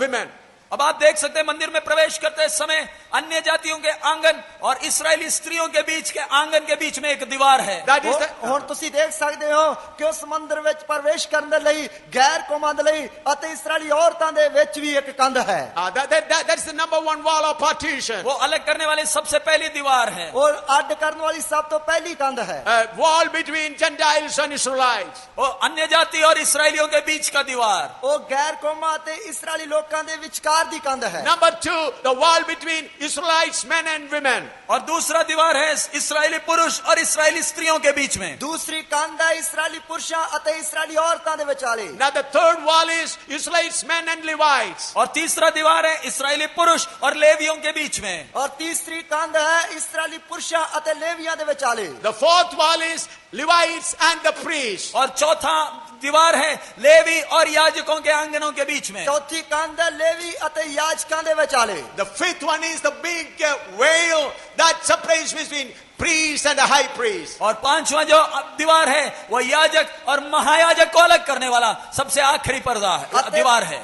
women. अब आप देख सकते हैं मंदिर में प्रवेश करते समय अन्य जातियों के आंगन और इस्राएली स्त्रियों के बीच के आंगन के बीच में एक दीवार है। That is the, ਹੁਣ ਤੁਸੀਂ ਦੇਖ ਸਕਦੇ ਹੋ ਕਿ ਉਸ ਮੰਦਰ ਵਿੱਚ ਪ੍ਰਵੇਸ਼ ਕਰਨ ਦੇ ਲਈ ਗੈਰ ਕੌਮਾਂ ਦੇ ਲਈ ਅਤੇ ਇਸਰਾਏਲੀ ਔਰਤਾਂ ਦੇ ਵਿੱਚ ਵੀ ਇੱਕ ਕੰਧ ਹੈ। that's the number one wall of partition. वो अलग करने वाली सबसे पहली दीवार है। और ਅੱਡ ਕਰਨ ਵਾਲੀ ਸਭ ਤੋਂ ਪਹਿਲੀ ਕੰਧ ਹੈ। Wall between Gentiles and Israelites. वो अन्य जाति और इसराइलियों के बीच का दीवार। ਉਹ ਗੈਰ ਕੌਮਾਂ ਅਤੇ ਇਸਰਾਏਲੀ ਲੋਕਾਂ ਦੇ ਵਿਚਕਾਰ ਦੀ ਕੰਧ ਹੈ। Number two, the wall between Israelites men and women. और दूसरा दीवार है इस्राएली पुरुष और इस्राएली स्त्रियों के बीच में। दूसरी ਕੰਧ ਹੈ ਇਸਰਾਏਲੀ ਪੁਰਸ਼ਾਂ ਅਤੇ ਇਸਰਾਏਲੀ ਔਰਤਾਂ ਦੇ ਵਿਚਾਲੇ। Now the third wall is Israelites men and Levites. और तीसरा दीवार है इस्राएली पुरुष और लेवियों के बीच में। और तीसरी ਕੰਧ ਹੈ ਇਸਰਾਏਲੀ ਪੁਰਸ਼ਾਂ ਅਤੇ ਲੇਵੀਆਂ ਦੇ ਵਿਚਾਲੇ। The fourth wall is Levites and the priests. और चौथा दीवार है लेवी और याजकों के आंगनों के बीच में। ਚੌਥੀ ਕੰਧ ਹੈ ਲੇਵੀ ਅਤੇ याजਕਾਂ ਦੇ ਵਿਚਾਲੇ। The fifth one is the big veil that separates between priest and the high priest. और पांचवा जो दीवार है वो याजक और महायाजक को अलग करने वाला सबसे आखिरी पर्दा है, दीवार है।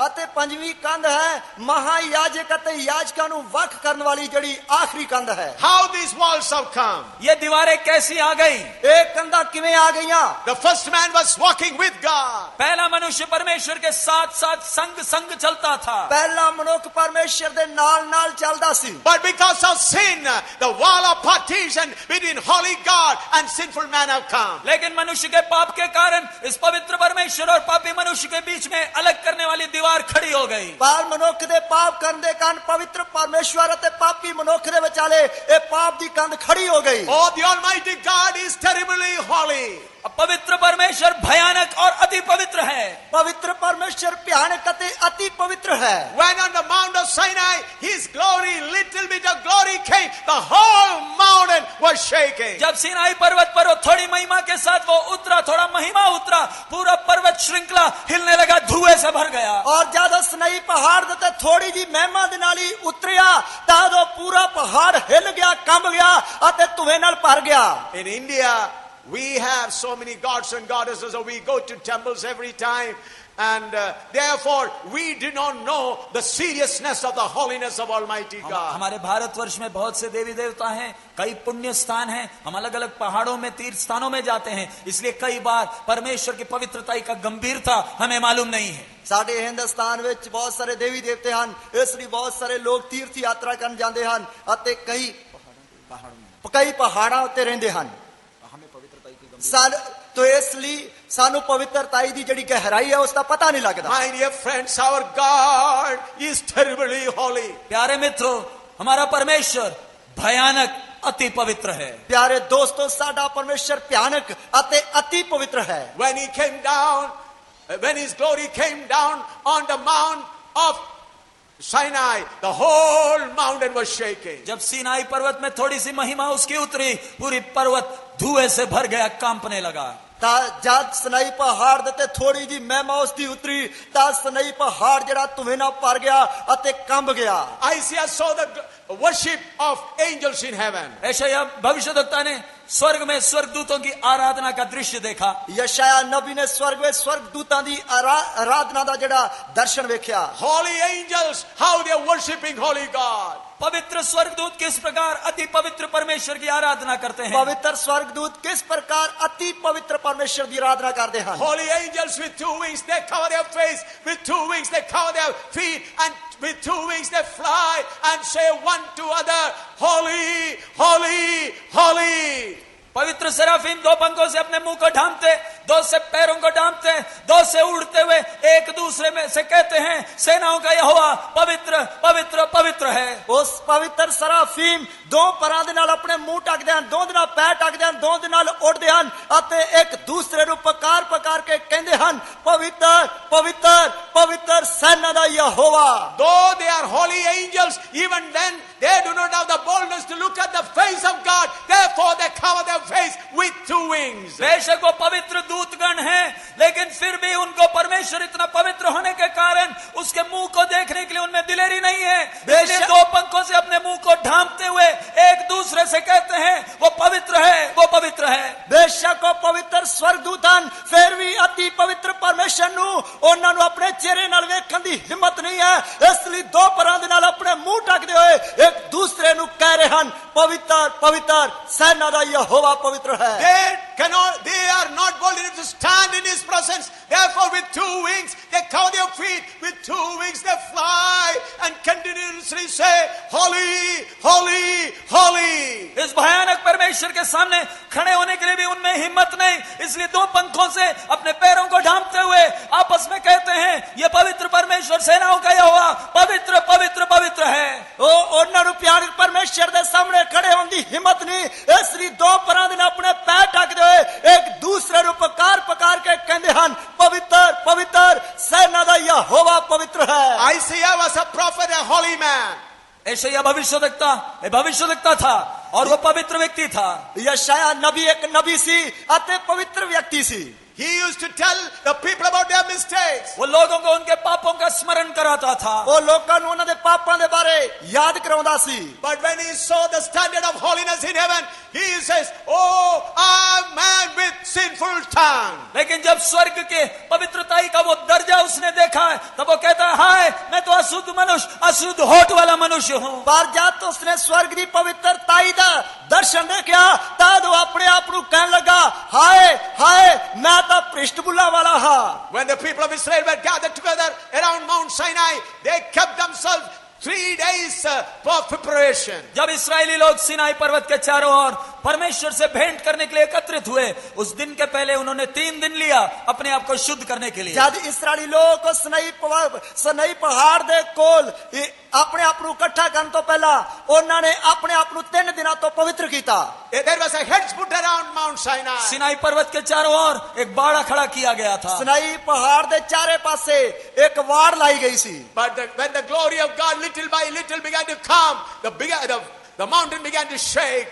ਅਤੇ ਪੰਜਵੀਂ ਕੰਧ ਹੈ ਮਹਾਯਾਜਕ ਅਤੇ याजਕਾਂ ਨੂੰ ਵੱਖ ਕਰਨ ਵਾਲੀ ਜਿਹੜੀ ਆਖਰੀ ਕੰਧ ਹੈ। How these walls have come? ये दीवारें कैसी आ गई? ਇਹ ਕੰਧਾਂ ਕਿਵੇਂ ਆ ਗਈਆਂ? The first man was walking with God. पहला मनुष्य परमेश्वर के साथ साथ संग संग चलता था। ਪਹਿਲਾ ਮਨੁੱਖ ਪਰਮੇਸ਼ਰ ਦੇ ਨਾਲ ਨਾਲ ਚੱਲਦਾ ਸੀ। But because of sin, the wall of partition between holy God and sinful man have come. लेकिन मनुष्य के पाप के कारण इस पवित्र परमेश्वर और पापी मनुष्य के बीच में अलग करने वाली दीवार खड़ी हो गई। ਪਰ ਮਨੁੱਖ ਦੇ ਪਾਪ ਕਰਨ ਦੇ ਕਾਰਨ ਪਵਿੱਤਰ ਪਰਮੇਸ਼ਵਰ ਅਤੇ ਪਾਪੀ ਮਨੁੱਖ ਦੇ ਵਿਚਾਲੇ ਇਹ ਪਾਪ ਦੀ ਕੰਧ ਖੜੀ ਹੋ ਗਈ। Oh, the Almighty God is terribly holy. पवित्र परमेश्वर भयानक और अति पवित्र है। पवित्र परमेश्वर भयानक ਅਤੇ अति पवित्र है। When on the Mount of Sinai, His glory, little bit of glory came, the whole mountain was shaking. जब सिनाई पर्वत पर वो थोड़ी महिमा के साथ वो उतरा, थोड़ा महिमा उतरा, पूरा पर्वत श्रृंखला हिलने लगा, धुएं से भर गया। और जब सिनाई पहाड़ ਦੇ ਤੇ ਥੋੜੀ ਜੀ ਮਹਿਮਾ ਦੇ ਨਾਲ ਹੀ ਉਤਰਿਆ ਤਾਂ ਉਹ ਪੂਰਾ ਪਹਾੜ ਹਿੱਲ ਗਿਆ, ਕੰਬ ਗਿਆ ਅਤੇ ਧੂਏ ਨਾਲ ਭਰ ਗਿਆ। In India, we have so many gods and goddesses, so we go to temples every time And therefore, we do not know the seriousness of the holiness of Almighty God. हमारे भारतवर्ष में बहुत से देवी देवता हैं, कई पुण्य स्थान हैं, हम अलग अलग पहाड़ों में तीर्थ स्थानों में जाते हैं, इसलिए कई बार परमेश्वर की पवित्रता का गंभीरता हमें मालूम नहीं है। ਸਾਡੇ ਹਿੰਦੁਸਤਾਨ ਵਿੱਚ ਬਹੁਤ ਸਾਰੇ ਦੇਵੀ ਦੇਵਤੇ ਹਨ, ਇਸ ਲਈ ਬਹੁਤ ਸਾਰੇ ਲੋਕ ਤੀਰਥ ਯਾਤਰਾ ਕਰਨ ਜਾਂਦੇ ਹਨ ਅਤੇ ਕਈ ਪਹਾੜਾਂ ਉੱਤੇ ਰਹਿੰਦੇ ਹਨ। तो इसलिए सानू पवित्रता दी जड़ी गहराई है उसका पता नहीं लगता। My dear friends, our God is terribly holy. प्यारे मित्रों, हमारा परमेश्वर भयानक अति पवित्र है। प्यारे दोस्तों, साडा परमेश्वर भयानक अति पवित्र है। When he came down, when his glory came down on the mount of Sinai, the whole mountain was shaking. जब सीनाई पर्वत में थोड़ी सी महिमा उसकी उतरी, पूरी पर्वत धुएं से भर गया, कांपने लगा। जब सनई पहाड़ दे थोड़ी जी महिमा उसकी उतरी, ता सनई पहाड़ जड़ा धुएं नाल भर गया अते कंब गया। Isaiah saw the worship of angels in heaven. यशायाह भविष्यद्वक्ता ने स्वर्ग में स्वर्गदूतों की आराधना का दृश्य देखा। यशायाह नबी ने स्वर्ग में स्वर्गदूतां दी आराधना दा जड़ा दर्शन वेख्या। Holy angels, how they are worshiping holy God. पवित्र स्वर्गदूत किस प्रकार अति पवित्र परमेश्वर की आराधना करते हैं। पवित्र स्वर्गदूत किस प्रकार अति पवित्र परमेश्वर की आराधना करते हैं। Holy angels with two wings they cover their face, with two wings they cover their feet, and with two wings they fly and say one to other, holy, holy, holy. पवित्र सराफीम दो पंखों से अपने मुंह को ढांपते, दो से पैरों को ढांपते, दो से उड़ते हुए एक दूसरे में से कहते हैं, सेनाओं का यहोवा पवित्र पवित्र पवित्र है। उस पवित्र सराफीम दो परां दे नाल अपने मुंह ढकदे हन, दो दे नाल पैर ढकदे हन, दो दे नाल उड़दे हन अते एक दूसरे नु पकार पकार के कहंदे हन, पवित्र पवित्र पवित्र सेना दा यहोवा। Though they are holy angels, even then they do not have the boldness to look at the face of God, therefore they cover their face with two wings. बेशक वो पवित्र दूतगण हैं, लेकिन फिर भी उनको परमेश्वर इतना पवित्र होने के कारण उसके मुंह को देखने के लिए उनमें दिलेरी नहीं है। इसलिए दो पंखों से अपने मुंह को ढांपते हुए एक दूसरे से कहते हैं, वो पवित्र है, वो पवित्र है। बेशक वो पवित्र स्वर्गदूतन फिर भी अति पवित्र परमेश्वर नु उन्हां नु अपने चेहरे नाल वेखण दी हिम्मत नहीं है, इसलिए दो परां दे नाल अपने मुंह ढकदे हुए एक दूसरे नु कह रहे हन, पवित्र पवित्र सेना दा यहोवा पवित्र है। They are not bold enough to stand in his presence, therefore with two wings they cover their feet, with two wings they fly and continuously say, holy, holy, holy. इस भयानक परमेश्वर के सामने खड़े होने के लिए भी उनमें हिम्मत नहीं, इसलिए दो पंखों से अपने पैरों को ढांपते हुए आपस में कहते हैं, ये पवित्र परमेश्वर सेनाओं का यहोवा पवित्र पवित्र पवित्र है। उन्हां नु प्यारे परमेश्वर दे सामने खड़े होने दी हिम्मत नहीं, इसलिए दो परां दे अपने पैर ढकदे हुए एक दूसरे नु पकार पकार के कहंदे हन, पवित्र पवित्र सेना दा यहोवा पवित्र है। Isaiah was a prophet, a holy man. यशायाह भविष्यद्वक्ता था और वो पवित्र व्यक्ति था। यशायाह नबी एक नबी सी अते पवित्र व्यक्ति सी। He used to tell the people about their mistakes. वो लोगों को उनके पापों का स्मरण कराता था। वो लोगों को उन्हां दे पापां दे बारे याद कराउंदा सी। But when he saw the standard of holiness in heaven, he says, oh, I'm a man with sinful tongue. लेकिन जब स्वर्ग के पवित्रताई का वो दर्जा उसने देखा है, तब वो कहता है, हाय मैं तो अशुद्ध मनुष्य, अशुद्ध होठ वाला मनुष्य हूँ। पर जब तो उसने स्वर्ग की पवित्रताई दा दर्शन देखा, तब वो अपने आप को कहने लगा, हाय हाय मैं तो पृष्ठभूला वाला हां। When the people of Israel were gathered together around Mount Sinai, they kept themselves 3 days for preparation. जब इस्राएली लोग सिनाई पर्वत के चारों ओर परमेश्वर से भेंट करने के लिए एकत्रित हुए, उस दिन के पहले उन्होंने 3 दिन लिया अपने आप को शुद्ध करने के लिए। जब इस्राएली लोग को सिनाई पहाड़ दे कोल अपने आप को इकट्ठा करने तो पहला उन्होंने अपने आप को 3 दिनों तो पवित्र किया। There was a hedge put around Mount Sinai. Sinai पर्वत के चारों ओर एक बाड़ा खड़ा किया गया था। सिनाई पहाड़ दे चारे पासे एक वाड़ लाई गई सी। But when the glory of God little by little began to come, the mountain began to shake.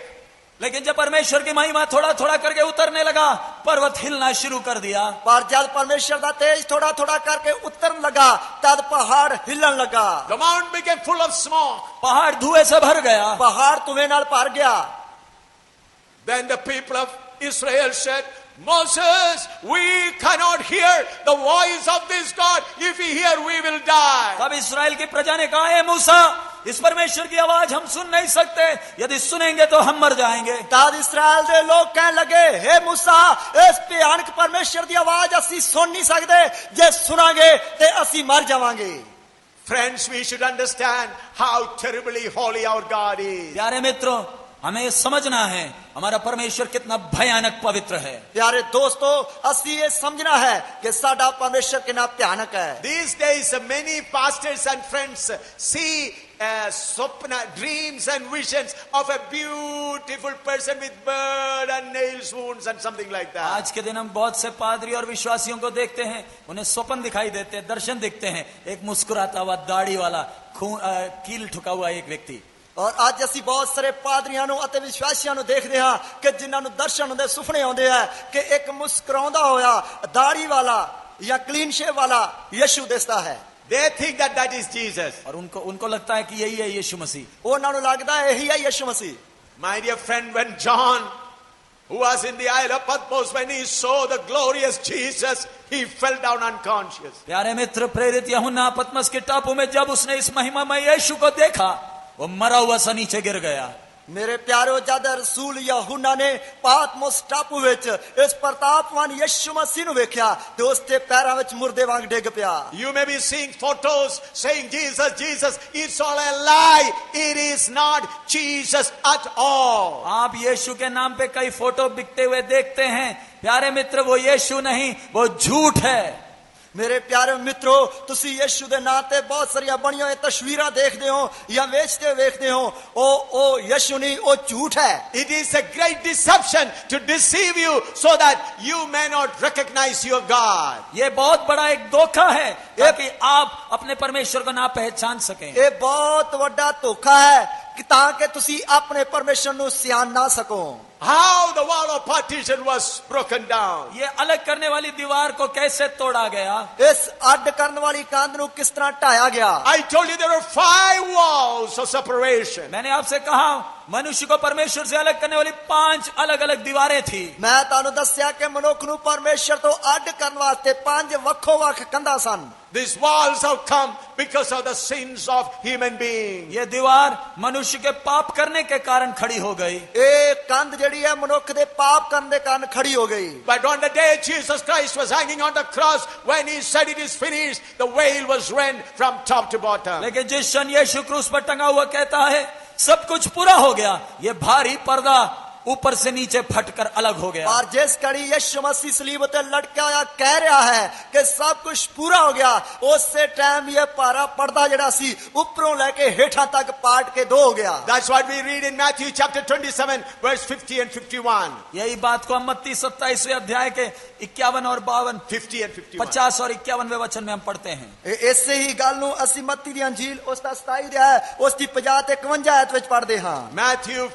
लेकिन जब परमेश्वर की महिमा थोड़ा थोड़ा करके उतरने लगा, पर्वत हिलना शुरू कर दिया। पर जब परमेश्वर का तेज थोड़ा थोड़ा करके उतरने लगा, तब पहाड़ हिलने लगा। The mountain became full of smoke. पहाड़ धुएं से भर गया। पहाड़ धुएं नाल भर गया। Then the people of Israel said, Moses, we cannot hear the voice of this God. If we hear, we will die. तब इस्राएल की प्रजा ने कहा, हे मूसा, इस परमेश्वर की आवाज हम सुन नहीं सकते, यदि सुनेंगे तो हम मर जाएंगे। तद इस्राएल दे लोग कहने लगे, हे मूसा, इस भयानक परमेश्वर की आवाज असी सुन नहीं सकते, जे सुनांगे ते असी मर जावांगे। Friends, we should understand how terribly holy our God is. प्यारे मित्रों, हमें ये समझना है हमारा परमेश्वर कितना भयानक पवित्र है। प्यारे दोस्तों, असी ये समझना है कि साडा परमेश्वर कितना भयानक है। These days, many pastors and friends see swapna, dreams and visions of a beautiful person with bird and nails wounds and something like that. आज के दिन हम बहुत से पादरी और विश्वासियों को देखते हैं, उन्हें स्वप्न दिखाई देते हैं, दर्शन दिखते हैं, एक मुस्कुराता हुआ दाढ़ी वाला कील ठुका हुआ एक व्यक्ति। और आज ਅਸੀਂ ਬਹੁਤ ਸਾਰੇ ਪਾਦਰੀਆਂ ਨੂੰ ਅਤੇ ਵਿਸ਼ਵਾਸੀਆਂ ਨੂੰ ਦੇਖਦੇ ਹਾਂ ਕਿ ਜਿਨ੍ਹਾਂ ਨੂੰ ਦਰਸ਼ਨ ਹੁੰਦੇ, ਸੁਪਨੇ ਆਉਂਦੇ ਆ ਕਿ ਇੱਕ ਮੁਸਕਰਾਉਂਦਾ ਹੋਇਆ ਦਾੜੀ ਵਾਲਾ ਜਾਂ ਕਲੀਨ ਸ਼ੇਵ ਵਾਲਾ ਯਿਸੂ ਦਿਸਦਾ ਹੈ। They think that that is Jesus. और उनको लगता है कि यही है यीशु मसीह। ਉਹਨਾਂ ਨੂੰ ਲੱਗਦਾ ਹੈ ਇਹੀ ਹੈ ਯਿਸੂ ਮਸੀਹ। My dear friend, when John, who was in the Isle of Patmos, when he saw the glorious Jesus, he fell down unconscious. प्यारे मित्र, प्रेरित यूहन्ना पतमस के टापू में जब उसने इस महिमामय यीशु को देखा, वो मरा हुआ सा नीचे गिर गया। मेरे प्यारो, जद रसूल यूहन्ना ने पातमोस टापू विच इस प्रतापवान यीशु मसीह ਨੂੰ ਵੇਖਿਆ ਤੇ ਉਸ ਦੇ ਪੈਰਾਂ ਵਿੱਚ ਮੁਰਦੇ ਵਾਂਗ ਡਿੱਗ ਪਿਆ। You may be seeing photos saying Jesus, Jesus. It's all a lie. It is not Jesus at all. आप यीशु के नाम पे कई फोटो बिकते हुए देखते हैं। प्यारे मित्र, वो यीशु नहीं, वो झूठ है। मेरे प्यारे मित्रों, तुसी यीशु दे नाम ते बहुत सारी बनियां हुई तस्वीरां देखते हो या बेचते देखते हो, ओ यीशु नहीं, ओ झूठ है। It is a great deception to deceive you so that you may not recognize your God. ये बहुत बड़ा एक धोखा है ताकि आप अपने परमेश्वर को ना पहचान सकें। ये बहुत बड़ा धोखा है कि ताकि तुसी अपने परमेश्वर ਨੂੰ सियान ना सको। How the wall of partition was broken down. ये अलग करने वाली दीवार को कैसे तोड़ा गया? इस अड्ड करने वाली कंध ਨੂੰ किस तरह ढाया गया? I told you there were 5 walls of separation. मैंने आपसे कहा मनुष्य को परमेश्वर से अलग करने वाली 5 अलग अलग दीवारें थी। मैं ਤੁਹਾਨੂੰ ਦੱਸਿਆ ਕਿ ਮਨੁੱਖ ਨੂੰ ਪਰਮੇਸ਼ਰ ਤੋਂ ਅੱਡ ਕਰਨ ਵਾਸਤੇ 5 ਵੱਖੋ-ਵੱਖ ਕੰਧਾਂ ਸਨ। These walls have come because of the sins of human beings. ये दीवार मनुष्य के पाप करने के कारण खड़ी हो गई। ਇਹ ਕੰਧ ਜਿਹੜੀ ਹੈ ਮਨੁੱਖ ਦੇ ਪਾਪ ਕਰਨ ਦੇ ਕਾਰਨ ਖੜੀ ਹੋ ਗਈ। But on the day Jesus Christ was hanging on the cross, when he said it is finished, the veil was rent from top to bottom. लेकिन जिस क्षण यीशु क्रूस पर टंगा हुआ कहता है सब कुछ पूरा हो गया, ये भारी पर्दा ऊपर से नीचे फटकर अलग हो गया। और जिस कड़ी यीशु मसीह सलीब पे लटका हुआ कह रहा है कि सब कुछ पूरा हो गया, उससे टाइम ये पारा पर्दा जड़ा सी ऊपरों लेके हेठा तक पाट के 2 हो गया। That's what we read in Matthew chapter 27 verse 50 and 51. यही बात को हम मत्ती 27वें अध्याय के 51 और 52, 50 and 51. 50 और 51वें वचन में हम पढ़ते हैं। ਇਸੇ ਹੀ ਗੱਲ ਨੂੰ ਅਸੀਂ ਮੱਤੀ ਦੀ ਅੰਜੀਲ ਉਸ ਦਾ 27 ਅਧਿਆय ਉਸ ਦੀ 50 ਤੇ 51 ਆਇਤ ਵਿੱਚ ਪੜ੍ਹਦੇ ਹਾਂ। Matthew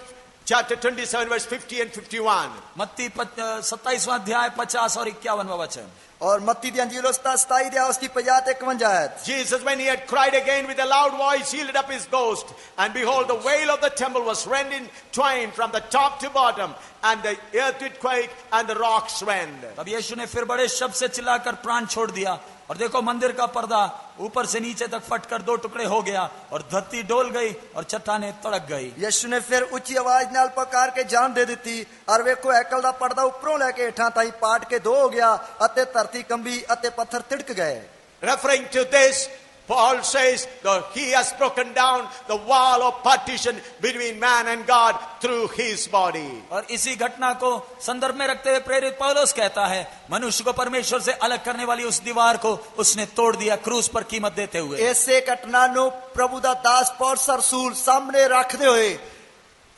chapter 27 verse 50 and 51. मत्ती 27वां अध्याय 50 और 51वां वचन। और मत्ती दी अंजील ਉਸ ਦਾ 27 ਅਧਿਆय ਉਸ ਦੀ 50 ਤੇ 51 ਆਇਤ। Jesus, when he had cried again with a loud voice, yielded up his ghost, and behold, the veil of the temple was rent in twain from the top to bottom, and the earth did quake, and the rocks rend. तब यीशु ने फिर बड़े शब्द से चिल्लाकर प्राण छोड़ दिया, और देखो मंदिर का पर्दा ऊपर से नीचे तक फटकर 2 टुकड़े हो गया, और धरती डोल गई और चट्टानें तड़क गई। यीशु ने फिर ऊंची आवाज नाल पुकार के जान दे ਦਿੱਤੀ, और वेखो हैकल ਦਾ पर्दा ਉੱਪਰੋਂ ਲੈ ਕੇ ਹੇਠਾਂ ਤਾਈਂ ਪਾਟ ਕੇ 2 ਹੋ ਗਿਆ, ਅਤੇ ਧਰਤੀ ਕੰਬੀ ਅਤੇ ਪੱਥਰ ਤਿੜਕ ਗਏ। Referring to this, Paul says that he has broken down the wall of partition between man and God through his body. और इसी घटना को संदर्भ में रखते हुए प्रेरित पौलुस कहता है मनुष्य को परमेश्वर से अलग करने वाली उस दीवार को उसने तोड़ दिया क्रूस पर कीमत देते हुए। ਇਸੇ ਘਟਨਾ ਨੂੰ ਪ੍ਰਭੂ ਦਾ ਦਾਸ ਪੌਲਸ ਰਸੂਲ ਸਾਹਮਣੇ ਰੱਖਦੇ ਹੋਏ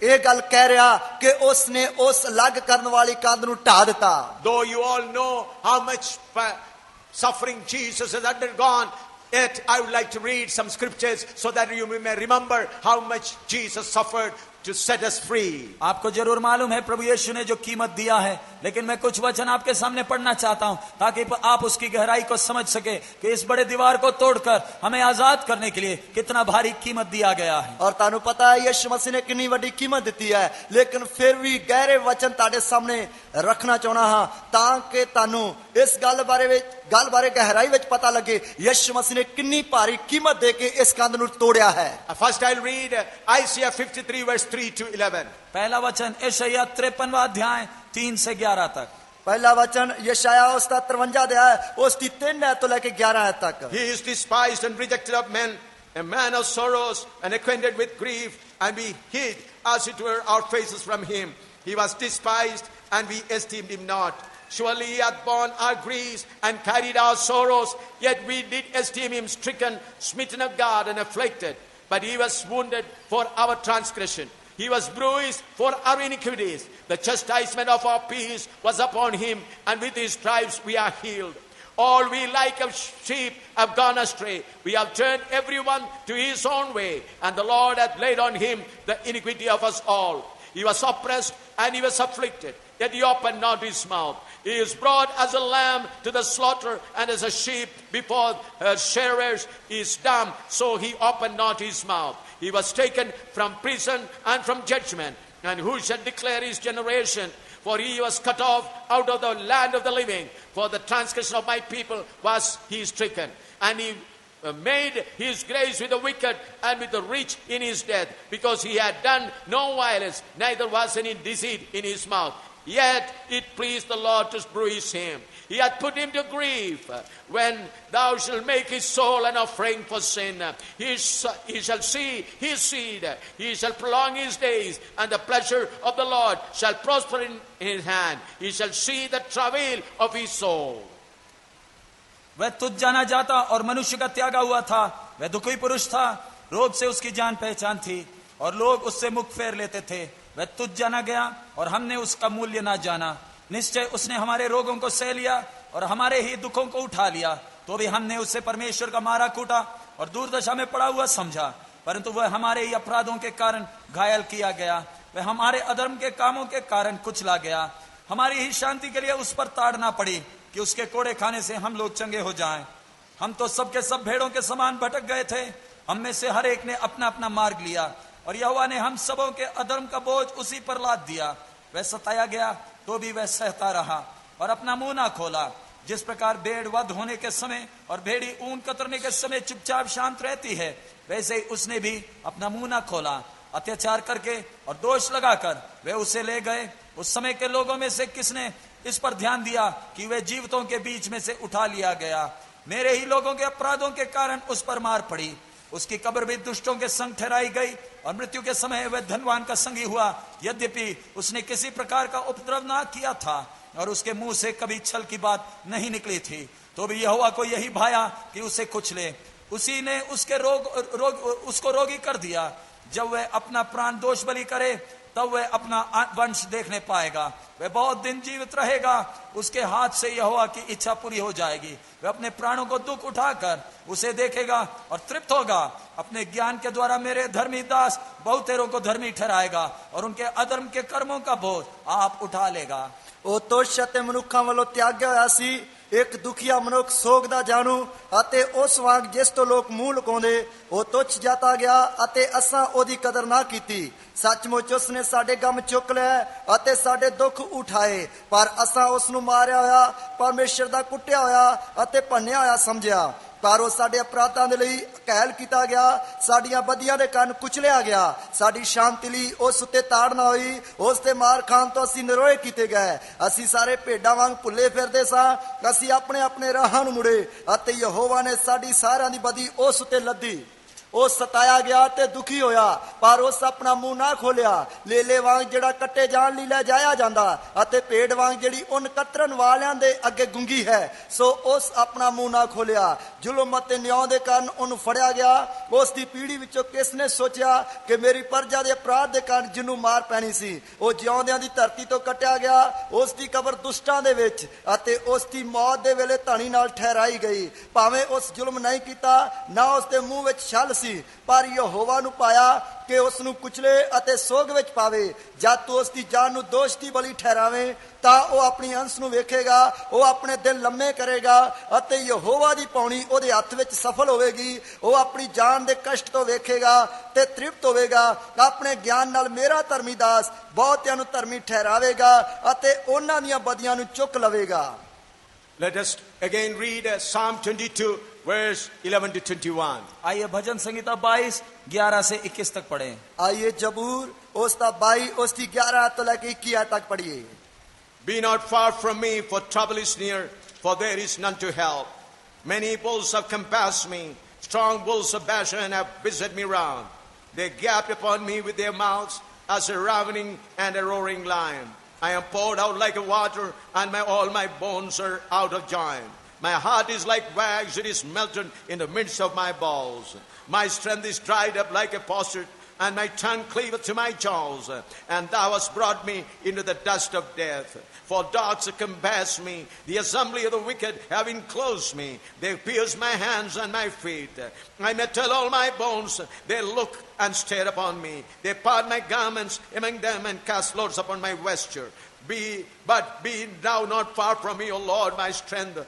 ਇਹ ਗੱਲ ਕਹਿ ਰਿਹਾ ਕਿ ਉਸਨੇ ਉਸ ਅਲੱਗ ਕਰਨ ਵਾਲੀ ਕੰਧ ਨੂੰ ਢਾ ਦਿੱਤਾ। Though you all know how much suffering Jesus has undergone, yet I would like to read some scriptures so that you may remember how much Jesus suffered to set us free. आपको जरूर मालूम है प्रभु यीशु ने जो कीमत दिया है, लेकिन मैं कुछ वचन आपके सामने पढ़ना चाहता हूं ताकि आप उसकी गहराई को समझ सके कि इस बड़े दीवार को तोड़कर हमें आजाद करने के लिए कितना भारी कीमत दिया गया है। और तानू पता है यीशु मसीह ने कितनी बड़ी कीमत दी है, लेकिन फिर भी गहरे वचन ताड़े सामने रखना चाहना हां ताकि तानू इस गल बारे गहराई विच पता लगे यीशु मसीह ने कितनी भारी कीमत दे के इस कंध नूं तोड़या है। First I'll read Isaiah 53 verse 3 to 11. पहला वचन यशायाह 53वां अध्याय 3 से 11 तक। पहला वचन यशायाह उसका 53 अध्याय उसकी 3 आयत तो लेके 11 आयत तक। He is despised and rejected of men, a man of sorrows and acquainted with grief, and we hid as it were our faces from him. He was despised and we esteemed him not. Surely he hath borne our griefs and carried our sorrows, yet we did esteem him stricken, smitten of God, and afflicted. But he was wounded for our transgression. He was bruised for our iniquities. The chastisement of our peace was upon him, and with his stripes we are healed. All we like of sheep have gone astray. We have turned everyone to his own way, and the Lord hath laid on him the iniquity of us all. He was oppressed and he was afflicted, yet he opened not his mouth. He is brought as a lamb to the slaughter, and as a sheep before her shearers is dumb, so he opened not his mouth. He was taken from prison and from judgment, and who shall declare his generation? For he was cut off out of the land of the living. For the transgression of my people was he stricken, and he made his grace with the wicked and with the rich in his death, because he had done no violence, neither was any deceit in his mouth. Yet it pleased the Lord to bruise him. He hath put him to grief. When thou shalt make his soul an offering for sin, he shall see his seed. He shall prolong his days, and the pleasure of the Lord shall prosper in his hand. He shall see the travail of his soul. वह तुझ जाना जाता और मनुष्य का त्यागा हुआ था। वह दुखी पुरुष था, रोग से उसकी जान पहचान थी, और लोग उससे मुख फेर लेते थे। वह तुझ जाना गया और हमने उसका मूल्य ना जाना। निश्चय उसने हमारे रोगों को सह लिया और हमारे ही दुखों को उठा लिया। तो भी हमने उससे परमेश्वर का मारा कूटा और दुर्दशा में पड़ा हुआ समझा। परंतु वह हमारे ही अपराधों के कारण घायल किया गया, वह हमारे अधर्म के कामों के कारण कुचला गया। हमारी ही शांति के लिए उस पर ताड़ना पड़ी कि उसके कोड़े खाने से हम लोग चंगे हो जाएं। हम तो सबके सब भेड़ों के समान भटक गए थे, हम में से हर एक ने अपना अपना मार्ग लिया, और यहोवा ने हम सबों के अधर्म का बोझ उसी पर लाद दिया। वह सताया गया तो भी वह सहता रहा और अपना मुंह ना खोला। जिस प्रकार भेड़ वध होने के समय और भेड़ी ऊन कतरने के समय चुपचाप शांत रहती है, वैसे ही उसने भी अपना मुंह ना खोला। अत्याचार करके और दोष लगाकर वे उसे ले गए। उस समय के लोगों में से किसने इस पर ध्यान दिया कि वे जीवितों के बीच में से उठा लिया गया? मेरे ही लोगों के अपराधों के कारण उस पर मार पड़ी। उसकी कब्र भी दुष्टों के संग ठहराई गई, और मृत्यु के समय वह धनवान का संगी हुआ। यद्यपि उसने किसी प्रकार का उपद्रव ना किया था और उसके मुंह से कभी छल की बात नहीं निकली थी, तो भी यहोवा को यही भाया कि उसे कुचले। उसी ने उसके उसको रोगी कर दिया। जब वह अपना प्राण दोष बलि करे, तब वह अपना वंश देखने पाएगा। वह बहुत दिन जीवित रहेगा, उसके हाथ से यहोवा की इच्छा पूरी हो जाएगी। वह अपने प्राणों को दुख उठाकर उसे देखेगा और तृप्त होगा। अपने ज्ञान के द्वारा मेरे धर्मी दास बहुतेरों को धर्मी ठहराएगा, और उनके अधर्म के कर्मों का बोझ आप उठा लेगा। ਉਹ ਤੁਛ ਅਤੇ ਮਨੁੱਖਾਂ ਵੱਲੋਂ ਤਿਆਗਿਆ ਹੋਇਆ ਸੀ, ਇੱਕ ਦੁਖੀਆ ਮਨੁੱਖ ਸੋਗ ਦਾ ਜਾਣੂ, ਅਤੇ ਉਸ ਵਾਂਗ ਜਿਸ ਤੋਂ ਲੋਕ ਮੂੰਹ ਲੁਕਾਉਂਦੇ, ਉਹ ਤੁਛ ਜਾਤਾ ਗਿਆ ਅਤੇ ਅਸਾਂ ਉਹਦੀ ਕਦਰ ਨਾ ਕੀਤੀ। ਸੱਚਮੁੱਚ ਉਸਨੇ ਸਾਡੇ ਗਮ ਚੁੱਕ ਲਏ ਅਤੇ ਸਾਡੇ ਦੁੱਖ ਉਠਾਏ, ਪਰ ਅਸਾਂ ਉਸ ਨੂੰ ਮਾਰਿਆ ਹੋਇਆ, ਪਰਮੇਸ਼ਰ ਦਾ ਕੁੱਟਿਆ ਹੋਇਆ ਅਤੇ ਭੰਨਿਆ ਹੋਇਆ ਸਮਝਿਆ। ਪਰ ਉਹ ਸਾਡੇ ਅਪਰਾਧਾਂ ਦੇ ਲਈ ਘਾਇਲ ਕੀਤਾ ਗਿਆ, ਸਾਡੀਆਂ ਬਦੀਆਂ ਦੇ ਕਾਰਨ ਕੁਚਲਿਆ ਗਿਆ। ਸਾਡੀ ਸ਼ਾਂਤੀ ਲਈ ਉਸ ਉੱਤੇ ਤਾੜਨਾ ਹੋਈ, ਉਸ ਤੇ ਮਾਰ ਖਾਣ ਤੋਂ ਅਸੀਂ ਨਿਰੋਏ ਕੀਤੇ ਗਏ। ਅਸੀਂ ਸਾਰੇ ਭੇਡਾਂ ਵਾਂਗ ਭੁੱਲੇ ਫਿਰਦੇ ਸਾਂ, ਅਸੀਂ ਆਪਣੇ ਆਪਣੇ ਰਾਹਾਂ ਨੂੰ ਮੁੜੇ, ਅਤੇ ਯਹੋਵਾ ਨੇ ਸਾਡੀ ਸਾਰਿਆਂ ਦੀ ਬਦੀ ਉਸ ਉੱਤੇ ਲੱਦੀ। ਉਹ ਸਤਾਇਆ ਗਿਆ ਤੇ ਦੁਖੀ ਹੋਇਆ, ਪਰ ਉਸ ਆਪਣਾ ਮੂੰਹ ਨਾ ਖੋਲਿਆ। ਲੇਲੇ ਵਾਂਗ ਜਿਹੜਾ ਕੱਟੇ ਜਾਣ ਲਈ ਲੈ ਜਾਇਆ ਜਾਂਦਾ, ਅਤੇ ਭੇਡ ਵਾਂਗ ਜਿਹੜੀ ਉਹਨ ਕਤਰਨ ਵਾਲਿਆਂ ਦੇ ਅੱਗੇ ਗੁੰਗੀ ਹੈ, ਸੋ ਉਸ ਆਪਣਾ ਮੂੰਹ ਨਾ ਖੋਲਿਆ। ਜ਼ੁਲਮ ਅਤੇ ਨਿਆਂ ਦੇ ਕਾਰਨ ਉਹਨੂੰ ਫੜਿਆ ਗਿਆ। ਉਸ ਦੀ ਪੀੜੀ ਵਿੱਚੋਂ ਕਿਸ ਨੇ ਸੋਚਿਆ ਕਿ ਮੇਰੀ ਪ੍ਰਜਾ ਦੇ ਅਪਰਾਧ ਦੇ ਕਾਰਨ ਜਿਹਨੂੰ ਮਾਰ ਪੈਣੀ ਸੀ, ਉਹ ਜਿਉਂਦਿਆਂ ਦੀ ਧਰਤੀ ਤੋਂ ਕੱਟਿਆ ਗਿਆ। ਉਸ ਦੀ ਕਬਰ ਦੁਸ਼ਟਾਂ ਦੇ ਵਿੱਚ, ਅਤੇ ਉਸ ਦੀ ਮੌਤ ਦੇ ਵੇਲੇ ਧਣੀ ਨਾਲ ਠਹਿਰਾਈ ਗਈ। ਭਾਵੇਂ ਉਸ ਜ਼ੁਲਮ ਨਹੀਂ ਕੀਤਾ, ਨਾ ਉਸ ਦੇ ਮੂੰਹ ਵਿੱਚ ਛਲ ਸੀ, ਸੀ, ਪਰ ਯਹੋਵਾ ਨੂੰ ਪਾਇਆ ਕਿ ਉਸ ਨੂੰ ਕੁਚਲੇ ਅਤੇ ਸੋਗ ਵਿੱਚ ਪਾਵੇ। ਜਦ ਤੂੰ ਉਸ ਦੀ ਜਾਨ ਨੂੰ ਦੋਸ਼ ਦੀ ਬਲੀ ਠਹਿਰਾਵੇਂ ਤਾਂ ਉਹ ਆਪਣੀ ਅੰਸ਼ ਨੂੰ ਵੇਖੇਗਾ, ਉਹ ਆਪਣੇ ਦਿਲ ਲੰਮੇ ਕਰੇਗਾ ਅਤੇ ਯਹੋਵਾ ਦੀ ਪਾਉਣੀ ਉਹਦੇ ਹੱਥ ਵਿੱਚ ਸਫਲ ਹੋਵੇਗੀ। ਉਹ ਆਪਣੀ ਜਾਨ ਦੇ ਕਸ਼ਟ ਤੋਂ ਵੇਖੇਗਾ ਤੇ ਤ੍ਰਿਪਤ ਹੋਵੇਗਾ। ਆਪਣੇ ਗਿਆਨ ਨਾਲ ਮੇਰਾ ਧਰਮੀ ਦਾਸ ਬਹੁਤਿਆਂ ਨੂੰ ਧਰਮੀ ਠਹਿਰਾਵੇਗਾ ਅਤੇ ਉਹਨਾਂ ਦੀਆਂ ਬਦੀਆਂ ਨੂੰ ਚੁੱਕ ਲਵੇਗਾ। Let us again read Psalm 22, verse 11 to 21. आइए भजन संगीता 22 11 से 21 तक पढ़े। आइए जबूर उसका 22 उसकी 11 तो लेके 21 तक पढ़िए। Be not far from me, for trouble is near, for there is none to help. Many bulls have compassed me, strong bulls of Bashan have beset me round. They gaped upon me with their mouths as a ravening and a roaring lion. I am poured out like a water, and all my bones are out of joint. My heart is like wax, it is melted in the midst of my bowels. My strength is dried up like a potsherd, and my tongue cleaveth to my jaws. And thou hast brought me into the dust of death. For dogs have compassed me, the assembly of the wicked have enclosed me. They pierce my hands and my feet. I may tell all my bones, they look and stare upon me. They part my garments among them and cast lots upon my vesture. But be thou not far from me, O Lord, my strength.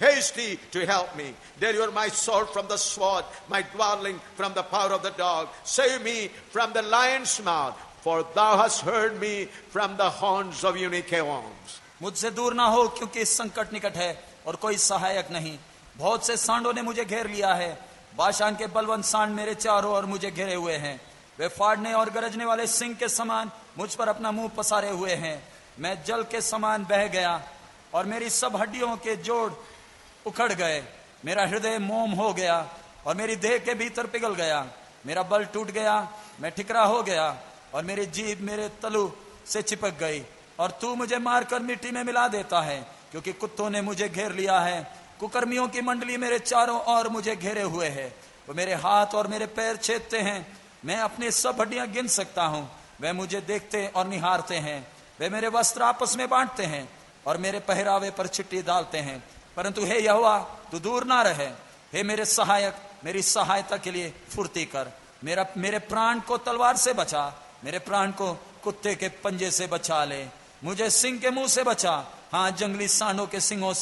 Haste thee to help me. Deliver my soul from the sword, my dwelling from the power of the dog. Save me from the lion's mouth, for thou hast heard me from the horns of unicorns. मुझसे दूर ना हो, क्योंकि इस संकट निकट है और कोई सहायक नहीं। बहुत से सांडों ने मुझे घेर लिया है, बाशान के बलवंत सांड मेरे चारों ओर मुझे घेरे हुए हैं। वे फाड़ने और गरजने वाले सिंह के समान मुझ पर अपना मुंह पसारे हुए हैं। मैं जल के समान बह गया और मेरी सब हड्डियों के जोड़ उखड़ गए। मेरा हृदय मोम हो गया और मेरी देह के भीतर पिघल गया। मेरा बल टूट गया, मैं ठिकरा हो गया और मेरी जीभ मेरे तलु से चिपक गई। और तू मुझे मारकर मिट्टी में मिला देता है, क्योंकि कुत्तों ने मुझे घेर लिया है। कुकर्मियों की मंडली मेरे चारों ओर मुझे घेरे हुए है। वो मेरे हाथ और मेरे पैर छेदते हैं। मैं अपनी सब हड्डियां गिन सकता हूं। वे मुझे देखते और निहारते हैं। वे मेरे वस्त्र आपस में बांटते हैं और मेरे पहरावे पर चिट्ठी डालते हैं। परंतु हे यहोवा, तू दूर ना रहे। हे मेरे सहायक, मेरी सहायता के लिए फुर्ती कर। मेरे प्राण को तलवार से बचा, मेरे प्राण को कुत्ते के पंजे से बचा ले। मुझे सिंह के मुंह से बचा, हाँ, जंगली सांडों के सिंगों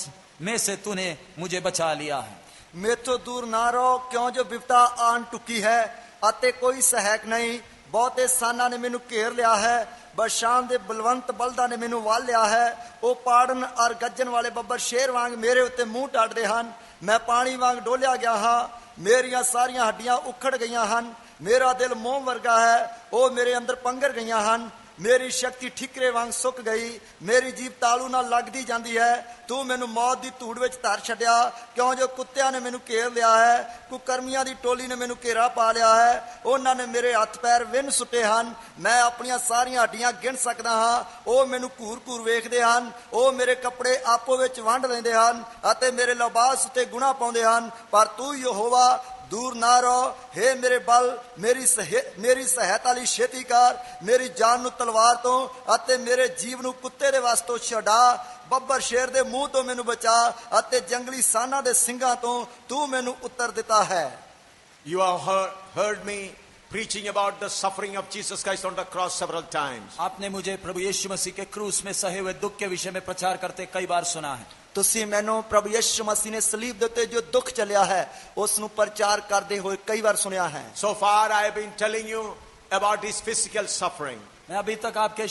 में से तूने मुझे बचा लिया है। मेथों दूर ना रहो, क्यों जो विपता आन टुकी है अते कोई सहायक नहीं। बहुते साना ने मैनू घेर लिया है, बशान दे बलवंत बलदा ने मैनू वाल लिया है। वो पाड़न और गज्जन वाले बब्बर शेर वांग मेरे उत्ते मुंह टाड़दे हन। मैं पानी वांग डोलिया गया हाँ, मेरिया सारियां हड्डियां उखड़ गईयां हन। मेरा दिल मोम वर्गा है, वो मेरे अंदर पंगर गईयां हन। मेरी शक्ति ठिकरे वांग सुक गई, मेरी जीभ तालू नाल लगदी जांदी है। तू मैनू मौत दी धूड़ विच धर छड्या, क्यों जो कुत्तियां ने मैनू घेर लिया है। कुकर्मियां दी टोली ने मैनू घेरा पा लिया है। उन्हां ने मेरे हथ पैर विन सुटे हन। मैं अपनियां सारियां हड्डियां गिन सकदा हां। ओ मैनू घूर घूर वेखदे हन। ओ मेरे कपड़े आपो विच वंड लैंदे हन अते मेरे लिबास उत्ते गुणा पाउंदे हन। पर तू यहोवा दूर ना रहो। हे मेरे बल, मेरी सहायता लई छेती कर। मेरी जान नू तलवार तो अते मेरे जीव नू कुत्ते दे वास्तों छड़ा। बब्बर शेर दे मुंह तो मैनू बचा अते जंगली साना दे सिंगां तो तू मैनू उत्तर दिता है। You have heard me preaching about the suffering of Jesus Christ on the cross several times. आपने मुझे प्रभु यीशु मसीह के क्रूस में सहे हुए दुख के विषय में प्रचार करते कई बार सुना है। ਤੁਸੀਂ ਮੈਨੂੰ ਪ੍ਰਭੂ ਯਿਸੂ ਮਸੀਹ ਨੇ ਸਲੀਬ ਦੇ ਉੱਤੇ ਜੋ ਦੁੱਖ ਚੱਲਿਆ ਹੈ ਉਸ ਨੂੰ ਪ੍ਰਚਾਰ ਕਰਦੇ ਹੋਏ ਕਈ ਵਾਰ ਸੁਣਿਆ ਹੈ। So far I have been telling you about his physical suffering. मैं अभी तक आपके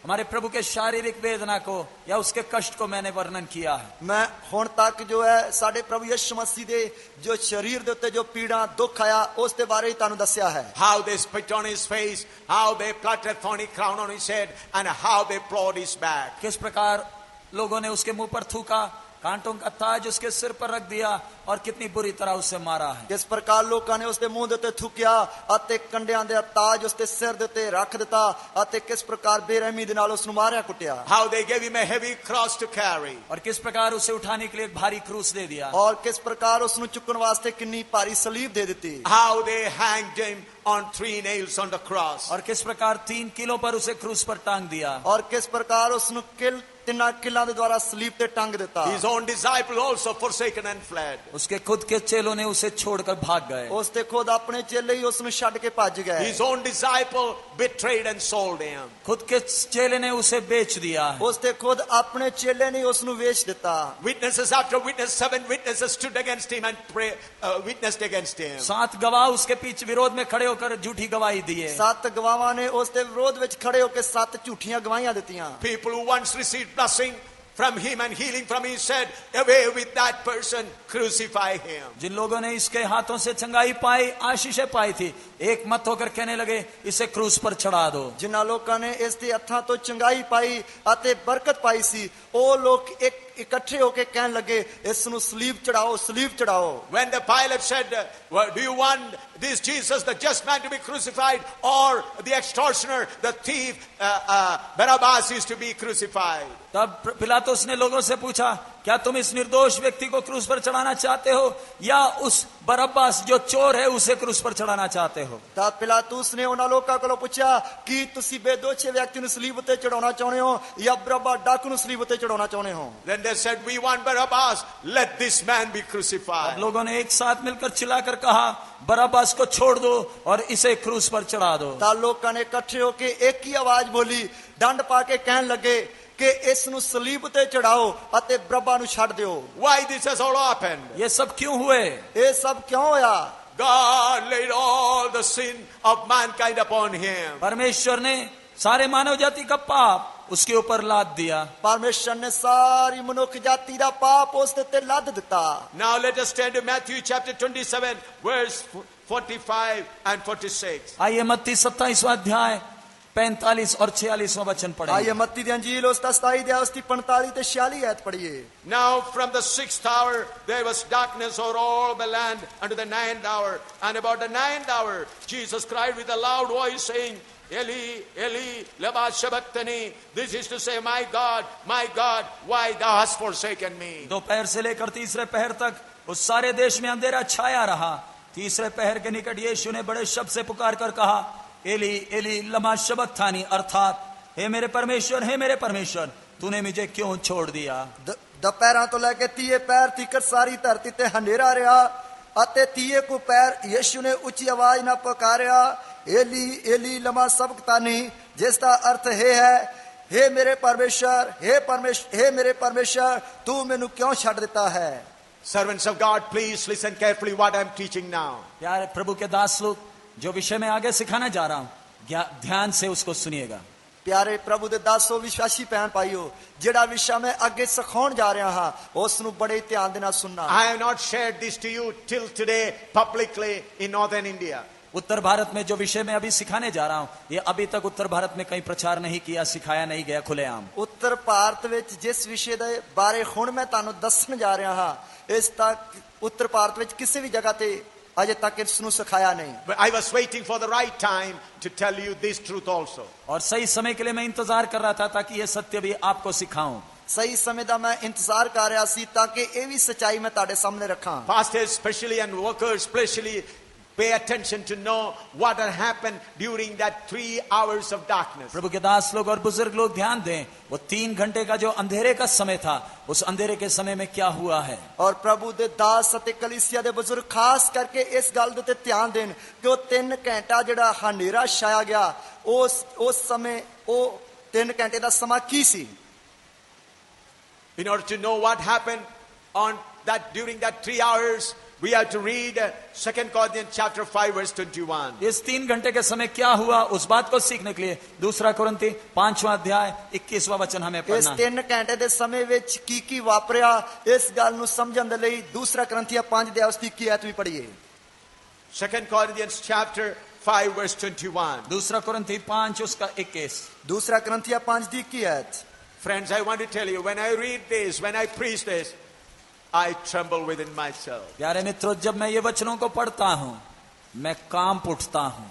हमारे प्रभु के शारीरिक वेदना को या उसके कष्ट को मैंने वर्णन किया है। मैं ਹੁਣ ਤੱਕ ਜੋ ਹੈ ਸਾਡੇ ਪ੍ਰਭੂ ਯਿਸੂ ਮਸੀਹ ਦੇ ਜੋ ਸਰੀਰ ਦੇ ਉੱਤੇ ਜੋ ਪੀੜਾ ਦੁੱਖ ਆਇਆ ਉਸ ਦੇ ਬਾਰੇ ਹੀ ਤੁਹਾਨੂੰ ਦੱਸਿਆ ਹੈ। How they spit on his face, how they planted thorny crown on his head, and how they plowed his back. किस प्रकार लोगों ने उसके मुंह पर थूका, कांटों का ताज उसके सिर पर रख दिया और कितनी बुरी तरह उससे मारा है। किस प्रकार लोगों ने उसके मुंह दे उत्ते थूकिया अते कंडियां दे ताज उसके सिर दे उत्ते रख दिता अते किस प्रकार बेरहमी दे नाल उसनु मारिया कुटिया। How they gave him a heavy cross to carry. और किस प्रकार उसे उठाने के लिए एक भारी क्रूस दे दिया। और किस प्रकार उसनु चुकन वास्ते कितनी भारी सलीब दे दी। How they hanged him on 3 nails on the cross. और किस प्रकार 3 किलो पर उसे क्रूस पर टांग दिया। और किस प्रकार उसनु ਤਿੰਨਾਂ ਕਿੱਲਾਂ ਦੇ ਦੁਆਰਾ ਸਲੀਬ ਤੇ ਟੰਗ ਦਿੱਤਾ। His own disciple also forsaken and fled. उसके खुद के चेलों ने उसे छोड़कर भाग गए। ਉਸ ਤੇ ਖੁਦ ਆਪਣੇ ਚੇਲੇ ਹੀ ਉਸ ਨੂੰ ਛੱਡ ਕੇ ਭੱਜ ਗਏ। His own disciple betrayed and sold him. खुद के चेले ने उसे बेच दिया है। ਉਸ ਤੇ ਖੁਦ ਆਪਣੇ ਚੇਲੇ ਨੇ ਉਸ ਨੂੰ ਵੇਚ ਦਿੱਤਾ। Witnesses after witness, 7 witnesses stood against him and witnessed against him. 7 गवाह उसके पीछे विरोध में खड़े होकर झूठी गवाही दिए। 7 ਗਵਾਹਾਂ ਨੇ ਉਸ ਦੇ ਵਿਰੋਧ ਵਿੱਚ ਖੜੇ ਹੋ ਕੇ 7 ਝੂਠੀਆਂ ਗਵਾਹੀਆਂ ਦਿੱਤੀਆਂ। People who once received blessing from him and healing from him said, away with that person, crucify him. जिन लोगों ने इसके हाथों से चंगाई पाई, आशीषें पाई थी, एक मत होकर कहने लगे इसे क्रूस पर चढ़ा दो। ਜਿਨ੍ਹਾਂ ਲੋਕਾਂ ਨੇ ਇਸ ਦੇ ਹੱਥਾਂ ਤੋਂ ਚੰਗਾਈ ਪਾਈ ਅਤੇ ਬਰਕਤ ਪਾਈ ਸੀ, ਉਹ ਲੋਕ ਇਕੱਠੇ ਹੋ ਕੇ ਕਹਿਣ ਲੱਗੇ ਇਸ ਨੂੰ ਸਲੀਬ ਚੜਾਓ, ਸਲੀਬ ਚੜਾਓ। When the Pilate said, well, do you want this Jesus, the just man, to be crucified, or the extortioner, the thief, Barabbas, is to be crucified? तब पिलातुस ने लोगों से पूछा, क्या तुम इस निर्दोष व्यक्ति को क्रूस पर चढ़ाना चाहते हो या उस बरअब्बास जो चोर है उसे क्रूस पर चढ़ाना चाहते हो? ਤਾਂ ਪਿਲਾਤੂਸ ਨੇ ਉਹਨਾਂ ਲੋਕਾਂ ਕੋਲੋਂ ਪੁੱਛਿਆ ਕਿ ਤੁਸੀਂ ਬੇਦੋਸ਼ੇ ਵਿਅਕਤੀ ਨੂੰ ਸਲੀਬ ਤੇ ਚੜਾਉਣਾ ਚਾਹੁੰਦੇ ਹੋ ਜਾਂ ਬਰਅੱਬਾ ਡਾਕੂ ਨੂੰ ਸਲੀਬ ਤੇ ਚੜਾਉਣਾ ਚਾਹੁੰਦੇ ਹੋ? Then they said, we want Barabbas, let this man be crucified. लोगों ने एक साथ मिलकर चिल्लाकर कहा, बरअब्बास को छोड़ दो और इसे क्रूस पर चढ़ा दो। ਤਾਂ ਲੋਕਾਂ ਨੇ ਇਕੱਠੇ ਹੋ ਕੇ ਇੱਕ ਹੀ ਆਵਾਜ਼ ਬੋਲੀ, ਡੰਡ ਪਾ ਕੇ ਕਹਿਣ ਲੱਗੇ ਕਿ ਇਸ ਨੂੰ ਸਲੀਬ ਤੇ ਚੜਾਓ ਅਤੇ ਬਰਅੱਬਾ ਨੂੰ ਛੱਡ ਦਿਓ। Why this has all happened? ये सब क्यों हुए? ਇਹ ਸਭ ਕਿਉਂ ਹੋਇਆ? God laid all the sin of mankind upon him. परमेश्वर ने सारे मानव जाति का पाप उसके ऊपर लाद दिया। ਪਰਮੇਸ਼ਰ ਨੇ ਸਾਰੀ ਮਨੁੱਖ ਜਾਤੀ ਦਾ ਪਾਪ ਉਸ ਦੇ ਉੱਤੇ ਲੱਦ ਦਿੱਤਾ। Now let us turn to Matthew chapter 27, verse 45 and 46. आइए मत्ती 27वां अध्याय 45 और 46वां वचन ਆइए पढ़ें। ਮत्ती ਦੀ ਅੰਜੀਲ ਉਸ ਦਾ 27 ਅਧਿਆਇ ਉਸ ਦੀ 45 ਤੇ 46 ਐਤ ਪੜ੍ਹੀਏ। Now from the 6th hour there was darkness over all the land unto the 9th hour. And about the 9th hour Jesus cried with a loud voice, saying, Eli, Eli, lama sabachthani. This is to say, my God, why thou hast forsaken me? दोपहर से लेकर तीसरे पहर तक उस सारे देश में अंधेरा छाया रहा। तीसरे पहर के निकट यीशु ने बड़े शब्द से पुकार कर कहा, एली एली लमा शबक्तानी, अर्थात हे मेरे परमेश्वर तूने मुझे क्यों छोड़ दिया? ਦੁਪਹਿਰਾਂ ਤੋਂ ਲੈ ਕੇ ਤੀਏ ਪੈਰ ਤੀਕਰ ਸਾਰੀ ਧਰਤੀ ਤੇ ਹਨੇਰਾ ਰਿਹਾ ਅਤੇ ਤੀਏ ਕੋ ਪੈਰ ਯੀਸ਼ੂ ਨੇ ਉੱਚੀ ਆਵਾਜ਼ ਨਾਲ ਪੁਕਾਰਿਆ, ਏਲੀ ਏਲੀ ਲਮਾ ਸਬਕਤਾਨੀ, ਜਿਸ ਦਾ ਅਰਥ ਹੈ हे मेरे परमेश्वर, हे मेरे परमेश्वर तू मैनू क्यों छੱਡ ਦਿੱਤਾ है? Servants of God, please listen carefully what I am teaching now. प्यारे प्रभु के दास लोग, जो विषय मैं आगे सिखाना जा रहा हूं, ध्यान से उसको सुनिएगा। ਪਿਆਰੇ ਪ੍ਰਭੂ ਦੇ ਦਾਸੋ ਵਿਸ਼ਵਾਸੀ ਭੈਣ ਭਾਈਓ, ਜਿਹੜਾ ਵਿਸ਼ਾ ਮੈਂ ਅੱਗੇ ਸਿਖਾਉਣ ਜਾ ਰਿਹਾ ਹਾਂ ਉਸ ਨੂੰ ਬੜੇ ਧਿਆਨ ਦੇ ਨਾਲ ਸੁਣਨਾ। I have not shared this to you till today publicly in northern India. उत्तर भारत में जो विषय मैं अभी सिखाने जा रहा हूं, ये अभी तक उत्तर भारत में कहीं प्रचार नहीं किया, सिखाया नहीं गया खुलेआम। ਉੱਤਰ ਭਾਰਤ ਵਿੱਚ ਜਿਸ ਵਿਸ਼ੇ ਦੇ ਬਾਰੇ ਹੁਣ ਮੈਂ ਤੁਹਾਨੂੰ ਦੱਸਣ ਜਾ ਰਿਹਾ ਹਾਂ, ਇਸ ਤੱਕ ਉੱਤਰ ਭਾਰਤ ਵਿੱਚ ਕਿਸੇ ਵੀ ਜਗ੍ਹਾ ਤੇ ਅਜੇ ਤੱਕ ਇਸ ਨੂੰ ਸਿਖਾਇਆ ਨਹੀਂ। But I was waiting for the right time to tell you this truth also. और सही समय के लिए मैं इंतजार कर रहा था ताकि ये सत्य भी आपको सिखाऊं। ਸਹੀ ਸਮੇਂ ਦਾ ਮੈਂ ਇੰਤਜ਼ਾਰ ਕਰ ਰਿਹਾ ਸੀ ਤਾਂ ਕਿ ਇਹ ਵੀ ਸੱਚਾਈ ਮੈਂ ਤੁਹਾਡੇ ਸਾਹਮਣੇ ਰੱਖਾਂ। Pastors especially and workers especially pay attention to know what had happened during that 3 hours of darkness. प्रभु के दास लोग और बुजुर्ग लोग ध्यान दें, वो 3 घंटे का जो अंधेरे का समय था, उस अंधेरे के समय में क्या हुआ है। और प्रभु ਦੇ ਦਾਸ ਅਤੇ ਕਲੀਸਿया ਦੇ ਬਜ਼ੁਰਗ ਖਾਸ ਕਰਕੇ ਇਸ ਗੱਲ ਦੇ ਉੱਤੇ ਧਿਆਨ ਦੇਣ ਕਿ ਉਹ 3 ਘੰਟਾ ਜਿਹੜਾ ਹਨੇਰਾ ਛਾਇਆ ਗਿਆ, ਉਸ ਸਮੇਂ ਉਹ 3 ਘੰਟੇ ਦਾ ਸਮਾਂ ਕੀ ਸੀ। In order to know what happened on that during that 3 hours, we have to read 2 Corinthians chapter 5 verse 21. इस 3 घंटे के समय क्या हुआ, उस बात को सीखने के लिए 2 कुरिन्थी 5वां अध्याय 21वां वचन हमें ਇਸ पढ़ना। 3 ਘੰਟੇ ਦੇ ਸਮੇਂ ਵਿੱਚ ਕੀ ਵਾਪਰਿਆ, ਇਸ ਗੱਲ ਨੂੰ ਸਮਝਣ ਦੇ ਲਈ 2 ਕੁਰਿੰਥੀਆਂ 5 ਦੇ ਉਸ ਦੀ 21 ਐਤ ਵੀ ਪੜ੍ਹੀਏ। 2 Corinthians chapter 5 verse 21. 2 कुरिन्थी 5 उसका 21। 2 ਕੁਰਿੰਥੀਆਂ 5 ਦੀ 21 ਐਤ। Friends, I want to tell you, when I read this, when I preach this, I tremble within myself. प्यारे मित्रों, जब मैं ये वचनों को पढ़ता हूं, मैं कांप उठता हूं।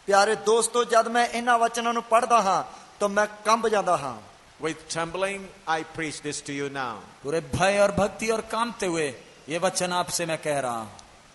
ਪਿਆਰੇ ਦੋਸਤੋ, ਜਦ ਮੈਂ ਇਹਨਾਂ ਵਚਨਾਂ ਨੂੰ ਪੜ੍ਹਦਾ ਹਾਂ ਤਾਂ ਮੈਂ ਕੰਬ ਜਾਂਦਾ ਹਾਂ। With trembling, I preach this to you now. पूरे भय और भक्ति और कांपते हुए ये वचन आपसे मैं कह रहा हूं।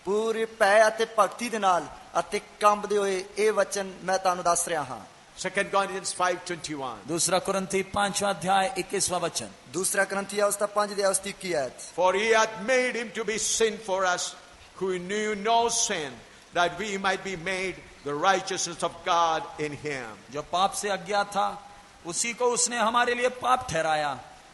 ਪੂਰੇ ਭੈ ਅਤੇ ਭਗਤੀ ਦੇ ਨਾਲ ਅਤੇ ਕੰਬਦੇ ਹੋਏ ਇਹ ਵਚਨ ਮੈਂ ਤੁਹਾਨੂੰ ਦੱਸ ਰਿਹਾ ਹਾਂ। 2 Corinthians 5:21. दूसरा कुरिन्थी 5वां अध्याय 21वां वचन। दूसरा ग्रंथिया उसका 5 अध्याय उसकी 21 आयत। For he hath made him to be sin for us, who knew no sin, that we might be made the righteousness of God in him. जो पाप से अज्ञात था उसी को उसने हमारे लिए पाप ठहराया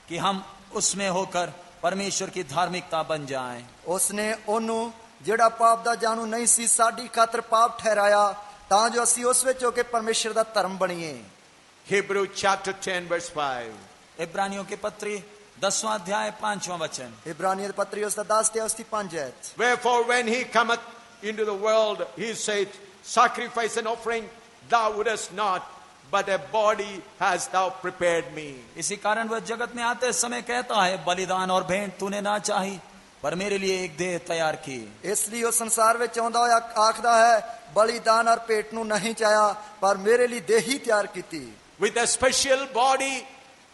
कि हम उसमें होकर परमेश्वर की धार्मिकता बन जाएं। उसने ਉਹਨੂੰ ਜਿਹੜਾ ਪਾਪ ਦਾ ਜਾਣੂ ਨਹੀਂ ਸੀ ਸਾਡੀ ਖਾਤਰ ਪਾਪ ਠਹਿਰਾਇਆ ਤਾਂ ਜੋ ਅਸੀਂ ਉਸ ਵਿੱਚ ਹੋ ਕੇ ਪਰਮੇਸ਼ਰ ਦਾ ਧਰਮ ਬਣੀਏ। Hebrews chapter 10 verse 5. इब्रानियों की पत्री 10वां अध्याय 5वां वचन। इब्रानियों की पत्री उसका 10 अध्याय उसकी 5 आयत। Wherefore when he cometh into the world, he said, sacrifice and offering thou wouldest not, but a body hast thou prepared me. इसी कारण वह जगत में आते समय कहता है, बलिदान और भेंट तूने ना चाही, पर मेरे लिए एक देह तैयार की। इसलिए ਉਹ ਸੰਸਾਰ ਵਿੱਚ ਆਉਂਦਾ ਹੋਇਆ ਆਖਦਾ ਹੈ ਬਲੀਦਾਨ ਔਰ ਭੇਟ ਨੂੰ ਨਹੀਂ ਚਾਹਿਆ ਪਰ ਮੇਰੇ ਲਈ ਦੇਹ ਹੀ ਤਿਆਰ ਕੀਤੀ। With a special body,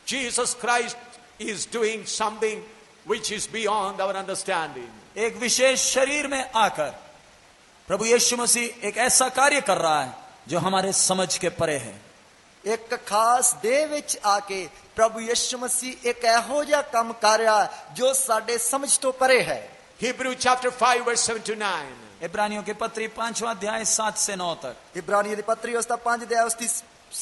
Jesus Christ is doing something which is beyond our understanding. एक विशेष शरीर में आकर प्रभु यीशु मसीह एक ऐसा कार्य कर रहा है जो हमारे समझ के परे है। ਇੱਕ ਖਾਸ ਦੇਹ ਵਿੱਚ ਆ ਕੇ ਪ੍ਰਭੂ ਯਿਸੂ ਮਸੀਹ ਇੱਕ ਇਹੋ ਜਿਹਾ ਕੰਮ ਕਰ ਰਿਹਾ ਜੋ ਸਾਡੇ ਸਮਝ ਤੋਂ ਪਰੇ ਹੈ। Hebrews chapter 5 verse 7 to 9. इब्रानियों की पत्री 5वां अध्याय 7 से 9 तक। इब्रानियों की पत्री उसका 5 अध्याय उसकी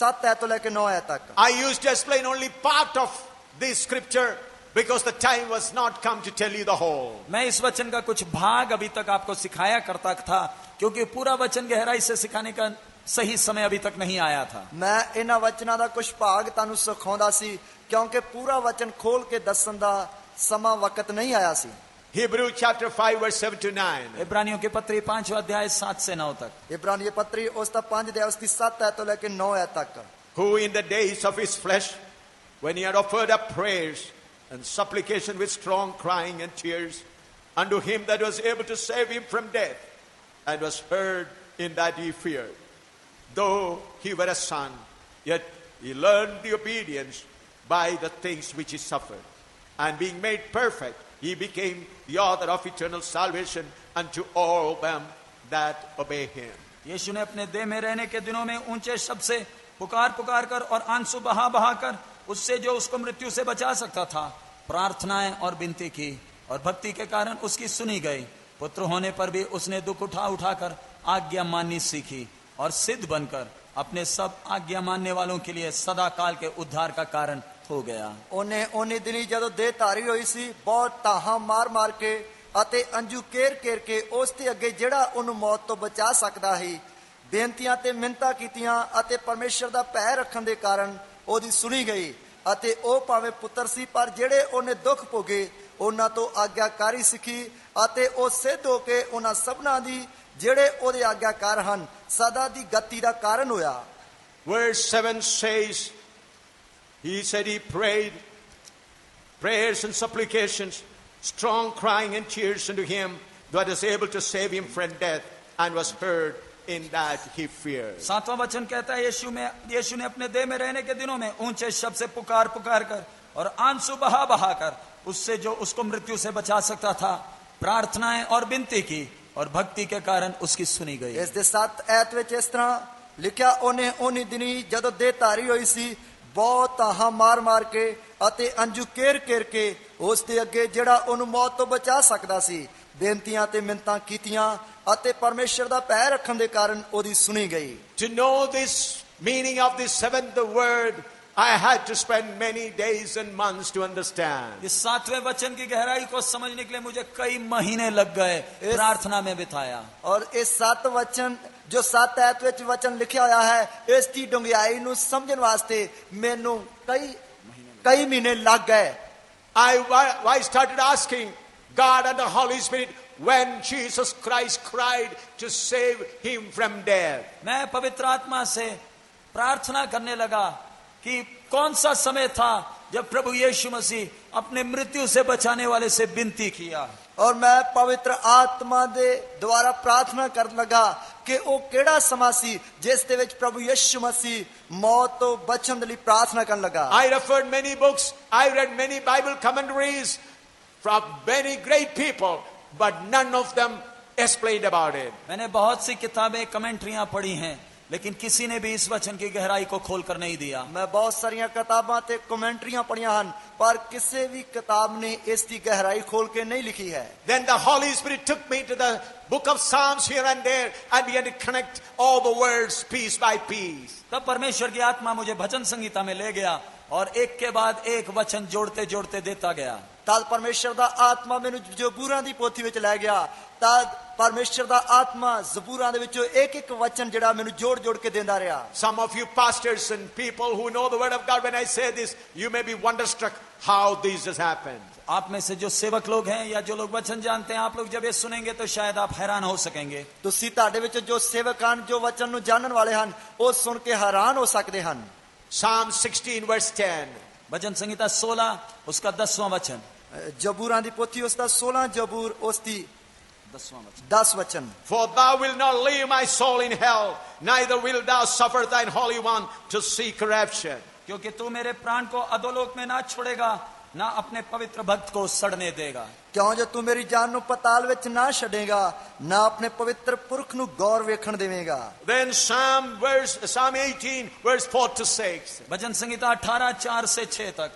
7 आयत तो लेकर 9 आयत तक। I used to explain only part of this scripture because the time was not come to tell you the whole. मैं इस वचन का कुछ भाग अभी तक आपको सिखाया करता था क्योंकि पूरा वचन गहराई से सिखाने का सही समय अभी तक नहीं आया था। मैं इन्हां वचनां दा कुछ भाग तानू सिखाउंदा सी क्योंकि पूरा वचन खोल के दसन दा समा वक्त नहीं आया सी। Hebrews chapter 5 verse 7 to 9. इब्रानियों की पत्री 5वां अध्याय 7 से 9 तक। इब्रानियों पत्री उसका 5 अध्याय उसकी 7 आयत तो लेकर 9 आयत तक। Who in the days of his flesh, when he had offered up prayers and supplication with strong crying and tears unto him that was able to save him from death, and was heard in that he feared. Though he were a son, yet he learned the obedience by the things which he suffered. And being made perfect, he became the author of eternal salvation unto all them that obey him. यीशु ने अपने देह में रहने के दिनों में ऊंचे शब्द से पुकार पुकार कर और आंसू बहा बहा कर उससे जो उसको मृत्यु से बचा सकता था प्रार्थनाएं और विनती की, और भक्ति के कारण उसकी सुनी गई। पुत्र होने पर भी उसने दुख उठा उठाकर आज्ञा माननी सीखी और सिद्ध बनकर अपने सब आज्ञा मानने वालों के लिए सदा काल के उद्धार का कारण हो गया। ਉਹਨੇ ਦਿਨੀ ਜਦੋਂ ਦੇਹ ਧਾਰੀ ਹੋਈ ਸੀ ਬਹੁਤ ਤਾਹਾਂ ਮਾਰ ਕੇ ਅਤੇ ਅੰਜੂ ਕੇਰ ਕੇ ਉਸ ਤੇ ਅੱਗੇ ਜਿਹੜਾ ਉਹਨੂੰ ਮੌਤ ਤੋਂ ਬਚਾ ਸਕਦਾ ਸੀ ਬੇਨਤੀਆਂ ਤੇ ਮਿੰਨਤਾਂ ਕੀਤੀਆਂ ਅਤੇ ਪਰਮੇਸ਼ਰ ਦਾ ਭੈ ਰੱਖਣ ਦੇ ਕਾਰਨ ਉਹਦੀ ਸੁਣੀ ਗਈ ਅਤੇ ਉਹ ਭਾਵੇਂ ਪੁੱਤਰ ਸੀ ਪਰ ਜਿਹੜੇ ਉਹਨੇ ਦੁੱਖ ਭੋਗੇ ਉਹਨਾਂ ਤੋਂ ਆਗਿਆਕਾਰੀ ਸਿੱਖੀ ਅਤੇ ਉਹ ਸਿੱਧ ਹੋ ਕੇ ਉਹਨਾਂ ਸਭਨਾਂ ਦੀ ਜਿਹੜੇ ਉਹਦੇ ਆਗਿਆਕਾਰ ਹਨ ਸਦਾ ਦੀ ਗਤੀ ਦਾ ਕਾਰਨ ਹੋਇਆ। Verse 7 says, he said he prayed prayers and supplications, strong crying and tears unto him that was able to save him from death, and was heard in that he feared. 7वां वचन कहता है यीशु ने अपने देह में रहने के दिनों में ऊंचे शब्द से पुकार कर और आंसू बहा कर उससे जो उसको मृत्यु से बचा सकता था प्रार्थनाएं और विनती की, और भक्ति के कारण उसकी सुनी गई। ਇਸ ਦੇ 7 ਐਤ ਵਿੱਚ ਇਸ ਤਰ੍ਹਾਂ ਲਿਖਿਆ, ਉਹਨੇ ਦਿਨੀ ਜਦੋਂ ਦੇਹ ਧਾਰੀ ਹੋਈ ਸੀ ਬਹੁਤ ਤਾਹਾਂ ਮਾਰ ਕੇ ਅਤੇ ਅੰਜੂ ਕੇਰ ਕੇ ਉਸ ਦੇ ਅੱਗੇ ਜਿਹੜਾ ਉਹਨੂੰ ਮੌਤ ਤੋਂ ਬਚਾ ਸਕਦਾ ਸੀ ਬੇਨਤੀਆਂ ਤੇ ਮਿੰਨਤਾਂ ਕੀਤੀਆਂ ਅਤੇ ਪਰਮੇਸ਼ਰ ਦਾ ਭੈ ਰੱਖਣ ਦੇ ਕਾਰਨ ਉਹਦੀ ਸੁਣੀ ਗਈ। To know this meaning of this seventh word, I had to spend many days and months to understand. इस 7वें वचन की गहराई को समझने के लिए मुझे कई महीने लग गए, प्रार्थना में बिताया। और इस 7 वचन जो 7 ਐਤ ਵਿੱਚ वचन लिखा होया है इस ਦੀ ਡੂੰਘਾਈ ਨੂੰ ਸਮਝਣ ਵਾਸਤੇ ਮੈਨੂੰ ਕਈ ਮਹੀਨੇ ਲੱਗ ਗਏ। I started asking God and the Holy Spirit when Jesus Christ cried to save him from death. मैं पवित्र आत्मा से प्रार्थना करने लगा कि कौन सा समय था जब प्रभु यीशु मसीह अपने मृत्यु से बचाने वाले से विनती किया। और मैं पवित्र आत्मा दे द्वारा प्रार्थना कर लगा कि वो केड़ा समा सी जिस दे विच प्रभु यीशु मसीह मौत तो बचन लई प्रार्थना करन लगा। I referred many books, I read many Bible commentaries from many great people, but none of them explained about it. मैंने बहुत सी किताबें कमेंट्रियां पढ़ी हैं लेकिन किसी ने भी इस वचन की गहराई को खोलकर नहीं दिया। मैं बहुत सारियां किताबां ते कमेंट्रियां पढ़ियां हन, पर किसी भी किताब ने इसकी गहराई खोल के नहीं लिखी है। Then the Holy Spirit took me to the book of Psalms here and there and began to connect all the words piece by piece. तब परमेश्वर की आत्मा मुझे भजन संगीता में ले गया और एक के बाद एक वचन जोड़ते जोड़ते देता गया। तद परमेश्वर दा आत्मा मैनू जबूरां दी पोथी विच लै गया। तद परमेश्वर दा आत्मा जबूरां दे विचों एक एक वचन जिहड़ा मैनू जोड़ जोड़ के देंदा रहा। Some of you pastors and people who know the word of God, when I say this, you may be wonderstruck how this has happened. आप में से जो सेवक लोग हैं या जो लोग वचन जानते हैं, आप लोग जब ये सुनेंगे तो शायद आप हैरान हो सकेंगे। तुसीं तुहाडे विच जो सेवक हन, जो वचन नू जानन वाले हन, ਉਹ सुन के हैरान हो सकदे हन। Psalm 16 verse 10. भजन संगीता 16 उसका 10वां वचन। जबूरां दी पोथी उसदा 16 जबूर उसदी 10वां वचन। 10 वचन। For thou wilt not leave my soul in hell, neither wilt thou suffer thine Holy One to see corruption. क्योंकि तू मेरे प्राण को अधोलोक में ना छोड़ेगा, ना अपने पवित्र भक्त को सड़ने देगा। क्यों जो तू मेरी जान नू पताल विच ना छड़ेगा, ना अपने पवित्र पुरख नू गौर वेखण देवेगा। Then Psalm 18 verse 4 to 6. भजन संगीता 18 4 से 6 तक।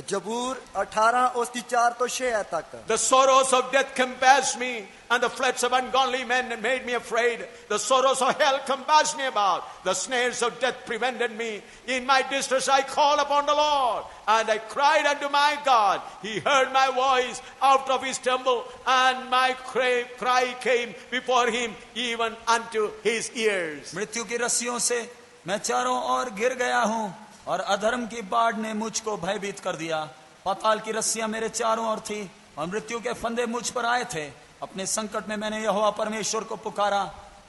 जबूर 18 उसकी 4 तो 6 तक। The sorrows of death compassed me, and the floods of ungodly men made me afraid. The sorrows of hell compassed me about. The snares of death prevented me. In my distress I called upon the Lord, and I cried unto my God. He heard my voice out of his temple, and my cry came before him, even unto his ears. मृत्यु की रस्सियों से मैं चारों ओर गिर गया हूँ, और अधर्म की बाढ़ ने मुझको भयभीत कर दिया। पाताल की रस्सियां मेरे चारों ओर थी, और मृत्यु के फंदे मुझ पर आए थे। अपने संकट में मैंने यहोवा परमेश्वर को पुकारा।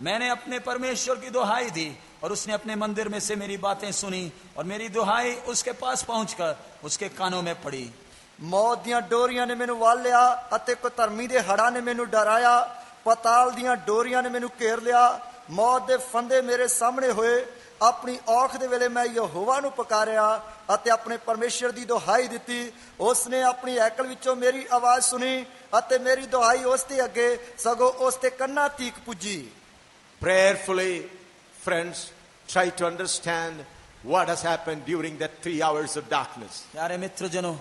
मैंने अपने परमेश्वर की दुहाई दी, और उसने अपने मंदिर में से मेरी बातें सुनी, और मेरी दुहाई उसके पास पहुंचकर उसके कानों में पड़ी। मौत दियां डोरियां ने मैनू वाल लिया, अते कुधर्मी दे हड़ा ने मैनू डराया। पताल दियां डोरियां ने मैनू घेर लिया। मौत दे फंदे मेरे सामने होए। अपनी औख दे वेले मैं यहोवा नू पुकारिया, अते अपने परमेश्वर दी दुहाई दिती। उसने अपनी हैकल विचों मेरी आवाज सुनी, अते मेरी दुहाई उसते अगे सगों उसते कन्ना तीक पुजी। Prayerfully, friends, try to understand what has happened during that 3 hours of darkness. प्यारे मित्रजनों,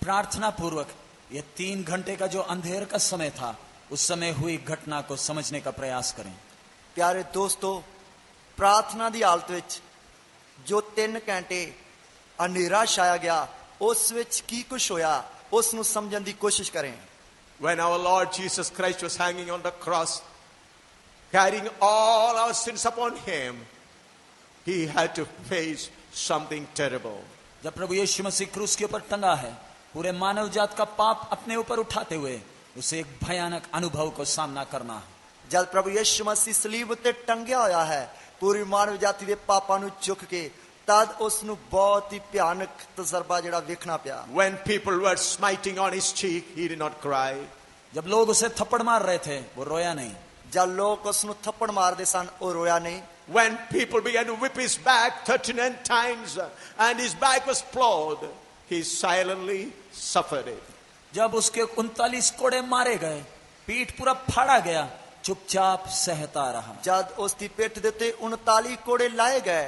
प्रार्थना पूर्वक ये 3 घंटे का जो अंधेर का समय था, उस समय हुई घटना को समझने का प्रयास करें। प्यारे दोस्तों, प्रार्थना दी हालत विच जो 3 घंटे अंधेरा छाया गया, उस विच की कुछ होया, उस नू समझण दी कोशिश करें। When our Lord Jesus Christ was hanging on the cross, carrying all our sins upon him, he had to face something terrible. जब प्रभु यीशु मसीह क्रूस के ऊपर टंगा है, पूरे मानव जात का पाप अपने ऊपर उठाते हुए उसे एक भयानक अनुभव को सामना करना है। जब प्रभु यीशु मसीह सलीब उत्ते टंगिया होया है, पूरी मानव जाति दे पापां नू चुक के, तद उस नू बहुत ही भयानक तजर्बा जिहड़ा वेखना पिया। When people were smiting on his cheek, he did not cry. जब लोग उसे थप्पड़ मार रहे थे, वो रोया नहीं। जब लोग उस नू थप्पड़ मारदे सन, वो रोया नहीं। When people began to whip his back 39 times and his back was plowed, he silently suffered it. जब उसके 39 कोड़े मारे गए, पीठ पूरा फाड़ा गया, चुपचाप सहता रहा। जब उसकी पेट दे उत्ते 39 कोड़े लाए गए,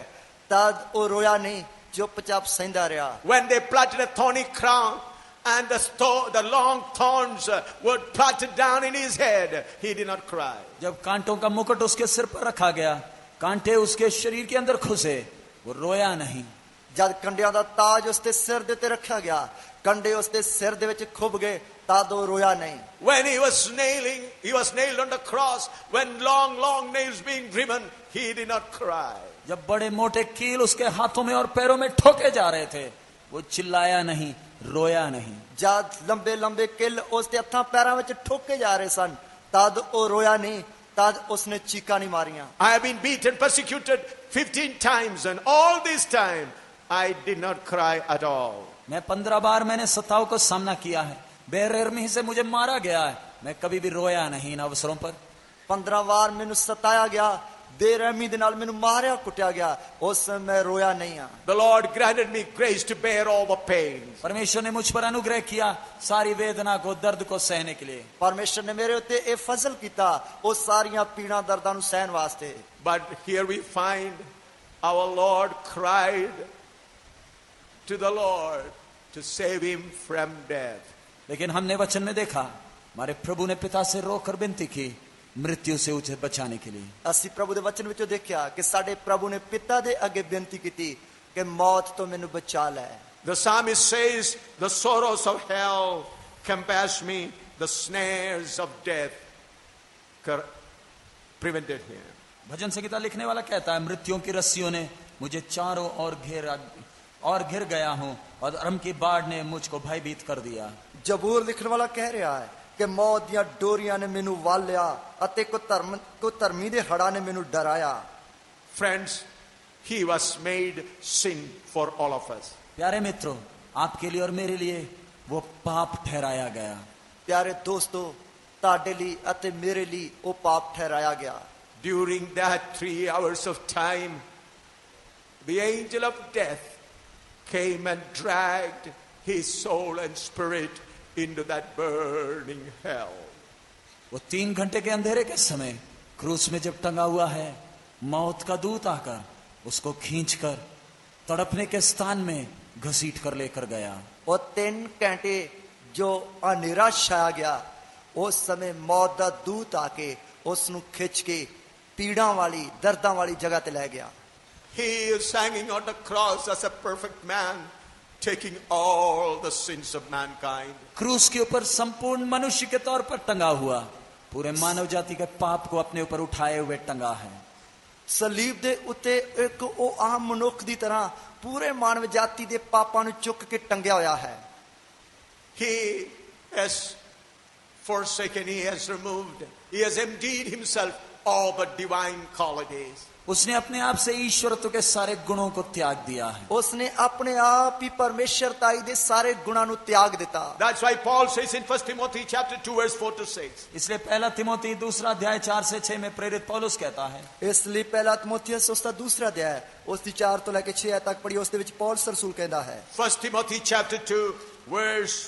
तद वो रोया नहीं, चुपचाप सहंदा रहा। When they planted a thorny crown and the long thorns were planted down in his head, he did not cry. जब कांटों का मुकुट उसके सिर पर रखा गया, कांटे उसके शरीर के अंदर घुसे, वो रोया नहीं। जब कंडियां दा ताज उसके सिर दे उत्ते रखा गया, कंडे उसके सिर दे विच खुब गए, तद वो रोया नहीं। When he was nailed on the cross, when long nails being driven, he did not cry. जब बड़े मोटे कील उसके हाथों में और पैरों में ठोके जा रहे थे, वो चिल्लाया नहीं, रोया नहीं। जब लंबे लंबे किल उसके हत्थां पैरां विच ठोके जा रहे सन, तद वो रोया नहीं, तद उसने चीकां नहीं मारियां। I have been beaten, persecuted 15 times, and all this time I did not cry at all. मैं 15 बार मैंने सताव को सामना किया है, बेरहमी से मुझे मारा गया है, मैं कभी भी रोया नहीं इन अवसरों पर। 15 बार मैनू सताया गया, बेरहमी दे नाल मैनू मारिया कुटिया गया, उस समय मैं रोया नहीं हां। The Lord granted me grace to bear all the pain. परमेश्वर ने मुझ पर अनुग्रह किया सारी वेदना को, दर्द को सहने के लिए। परमेश्वर ने मेरे उत्ते ए फजल कीता, ओ सारियां पीड़ा दर्दां नू सहन वास्ते। But here we find our Lord cried to the Lord to save him from death. लेकिन हमने वचन में देखा हमारे प्रभु ने पिता से रोकर विनती की मृत्यु से उसे बचाने के लिए। ਅਸੀਂ ਪ੍ਰਭੂ ਦੇ ਵਚਨ ਵਿੱਚੋਂ ਦੇਖਿਆ ਕਿ ਸਾਡੇ ਪ੍ਰਭੂ ਨੇ ਪਿਤਾ ਦੇ ਅੱਗੇ ਬੇਨਤੀ ਕੀਤੀ ਕਿ ਮੌਤ ਤੋਂ ਮੈਨੂੰ ਬਚਾ ਲੈ। The psalmist says, the sorrows of hell compassed me, the snares of death prevented him. भजन संगीता लिखने वाला कहता है मृत्युओं की रस्सियों ने मुझे चारों ओर घिर गया हूं और धर्म की बाढ़ ने मुझको भयभीत कर दिया। ਜਬੂਰ ਲਿਖਣ ਵਾਲਾ ਕਹਿ ਰਿਹਾ ਹੈ ਕਿ ਮੌਤ ਦੀਆਂ ਡੋਰੀਆਂ ਨੇ ਮੈਨੂੰ ਵਾਲਿਆ ਅਤੇ ਕੋ ਧਰਮੀ ਦੇ ਹੜਾਂ ਨੇ ਮੈਨੂੰ ਡਰਾਇਆ। Friends, he was made sin for all of us. प्यारे मित्रों, आपके लिए और मेरे लिए वो पाप ठहराया गया। ਪਿਆਰੇ ਦੋਸਤੋ, ਤੁਹਾਡੇ ਲਈ ਅਤੇ ਮੇਰੇ ਲਈ ਉਹ ਪਾਪ ਠਹਿਰਾਇਆ ਗਿਆ। During that 3 hours of time, the angel of death came and dragged his soul and spirit into that burning hell. वो 3 घंटे के अंधेरे के समय क्रूस में जब टंगा हुआ है, मौत का दूत आकर उसको खींचकर तड़पने के स्थान में घसीट कर लेकर गया। ਉਹ 3 ਘੰਟੇ ਜੋ ਹਨੇਰਾ ਛਾਇਆ ਗਿਆ, ਉਸ ਸਮੇਂ ਮੌਤ ਦਾ ਦੂਤ ਆ ਕੇ ਉਸ ਨੂੰ ਖਿੱਚ ਕੇ ਪੀੜਾਂ ਵਾਲੀ ਦਰਦਾਂ ਵਾਲੀ ਜਗ੍ਹਾ ਤੇ ਲੈ ਗਿਆ। He is hanging on the cross as a perfect man, taking all the sins of mankind. क्रूस के ऊपर संपूर्ण मनुष्य के तौर पर टंगा हुआ पूरे मानव जाति के पाप को अपने ऊपर उठाए हुए टंगा है। ਸਲੀਬ ਦੇ ਉੱਤੇ ਇੱਕ ਉਹ ਆਮ ਮਨੁੱਖ ਦੀ ਤਰ੍ਹਾਂ ਪੂਰੇ ਮਾਨਵ ਜਾਤੀ ਦੇ ਪਾਪਾਂ ਨੂੰ ਚੁੱਕ ਕੇ ਟੰਗਿਆ ਹੋਇਆ ਹੈ। He has forsaken, he has removed, he has emptied himself all the divine qualities. उसने अपने आप से ईश्वरत्व के सारे गुणों को त्याग दिया है। ਉਸਨੇ ਆਪਣੇ ਆਪ ਹੀ ਪਰਮੇਸ਼ਰਤਾਈ ਦੇ ਸਾਰੇ ਗੁਣਾਂ ਨੂੰ ਤਿਆਗ ਦਿੱਤਾ। That's why Paul says in 1 Timothy chapter 2 verse 4 to 6. इसलिए पहला तिमोथी 2 अध्याय 4 से 6 में प्रेरित पौलुस कहता है, ਇਸ ਲਈ ਪਹਿਲਾ ਤਿਮੋਥੀਅਸ ਉਸ ਦਾ 2 ਅਧਿਆਇ ਉਸ ਦੀ 4 ਤੋਂ ਲੈ ਕੇ 6 ਤੱਕ ਪੜ੍ਹੀ, ਉਸ ਦੇ ਵਿੱਚ ਪੌਲਸ ਰਸੂਲ ਕਹਿੰਦਾ ਹੈ। 1 Timothy chapter 2 verse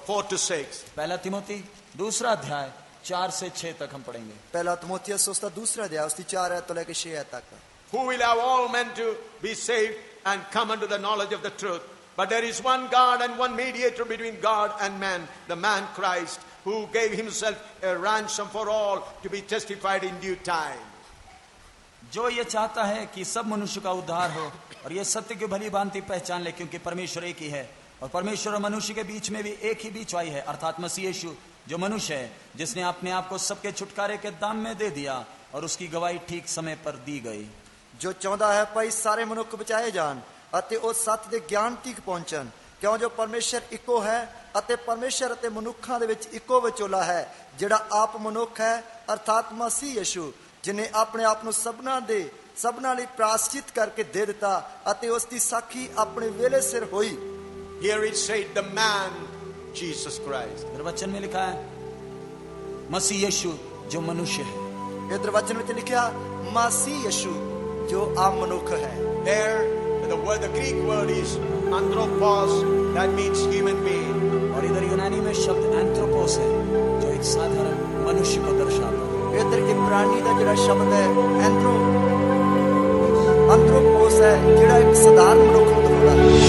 4 to 6. पहला तिमोथी 2 अध्याय 4 से 6 तक हम पढ़ेंगे। ਪਹਿਲਾ ਤਿਮੋਥੀਅਸ ਉਸ ਦਾ 2 ਅਧਿਆਇ ਉਸ ਦੀ 4 ਤੋਂ ਲੈ ਕੇ 6 ਤੱਕ। Who will have all men to be saved and come unto the knowledge of the truth. But there is one God and one mediator between God and man, the man Christ, who gave himself a ransom for all, to be testified in due time. जो ये चाहता है कि सब मनुष्य का उद्धार हो और ये सत्य की भली भांति पहचान ले, क्योंकि परमेश्वर एक ही है और परमेश्वर और मनुष्य के बीच में भी एक ही बीचवाई है, अर्थात मसीह यीशु जो मनुष्य है, जिसने अपने आप को सबके छुटकारे के दाम में दे दिया और उसकी गवाही ठीक समय पर दी गई। ਜੋ ਚਾਹੁੰਦਾ ਹੈ ਭਾਈ ਸਾਰੇ ਮਨੁੱਖ ਬਚਾਏ ਜਾਣ ਅਤੇ ਉਹ ਸੱਚ ਦੇ ਗਿਆਨ ਤੱਕ ਪਹੁੰਚਣ, ਕਿਉਂ ਜੋ ਪਰਮੇਸ਼ਰ ਇੱਕੋ ਹੈ ਅਤੇ ਪਰਮੇਸ਼ਰ ਅਤੇ ਮਨੁੱਖਾਂ ਦੇ ਵਿੱਚ ਇੱਕੋ ਵਿਚੋਲਾ ਹੈ, ਜਿਹੜਾ ਆਪ ਮਨੁੱਖ ਹੈ ਅਰਥਾਤ ਮਸੀਹ ਯਿਸੂ, ਜਿਨੇ ਆਪਣੇ ਆਪ ਨੂੰ ਸਭਨਾਂ ਲਈ ਪ੍ਰਾਸ਼ਚਿਤ ਕਰਕੇ ਦੇ ਦਿੱਤਾ ਅਤੇ ਉਸ ਦੀ ਸਾਖੀ ਆਪਣੇ ਵੇਲੇ ਸਿਰ ਹੋਈ। Here it said the man Jesus Christ. वचन में लिखा है मसीह यीशु जो मनुष्य है। इधर वचन में लिखा मसीह यीशु जो आम मनुष्य है। There the Greek word is anthropos, that means human being. और इधर यूनानी में शब्द एंथ्रोपोस है जो एक साधारण मनुष्य को दर्शाता है। इधर इब्रानी का जो शब्द है एंथ्रोपोस है, जो एक साधारण मनुष्य को दर्शाता है।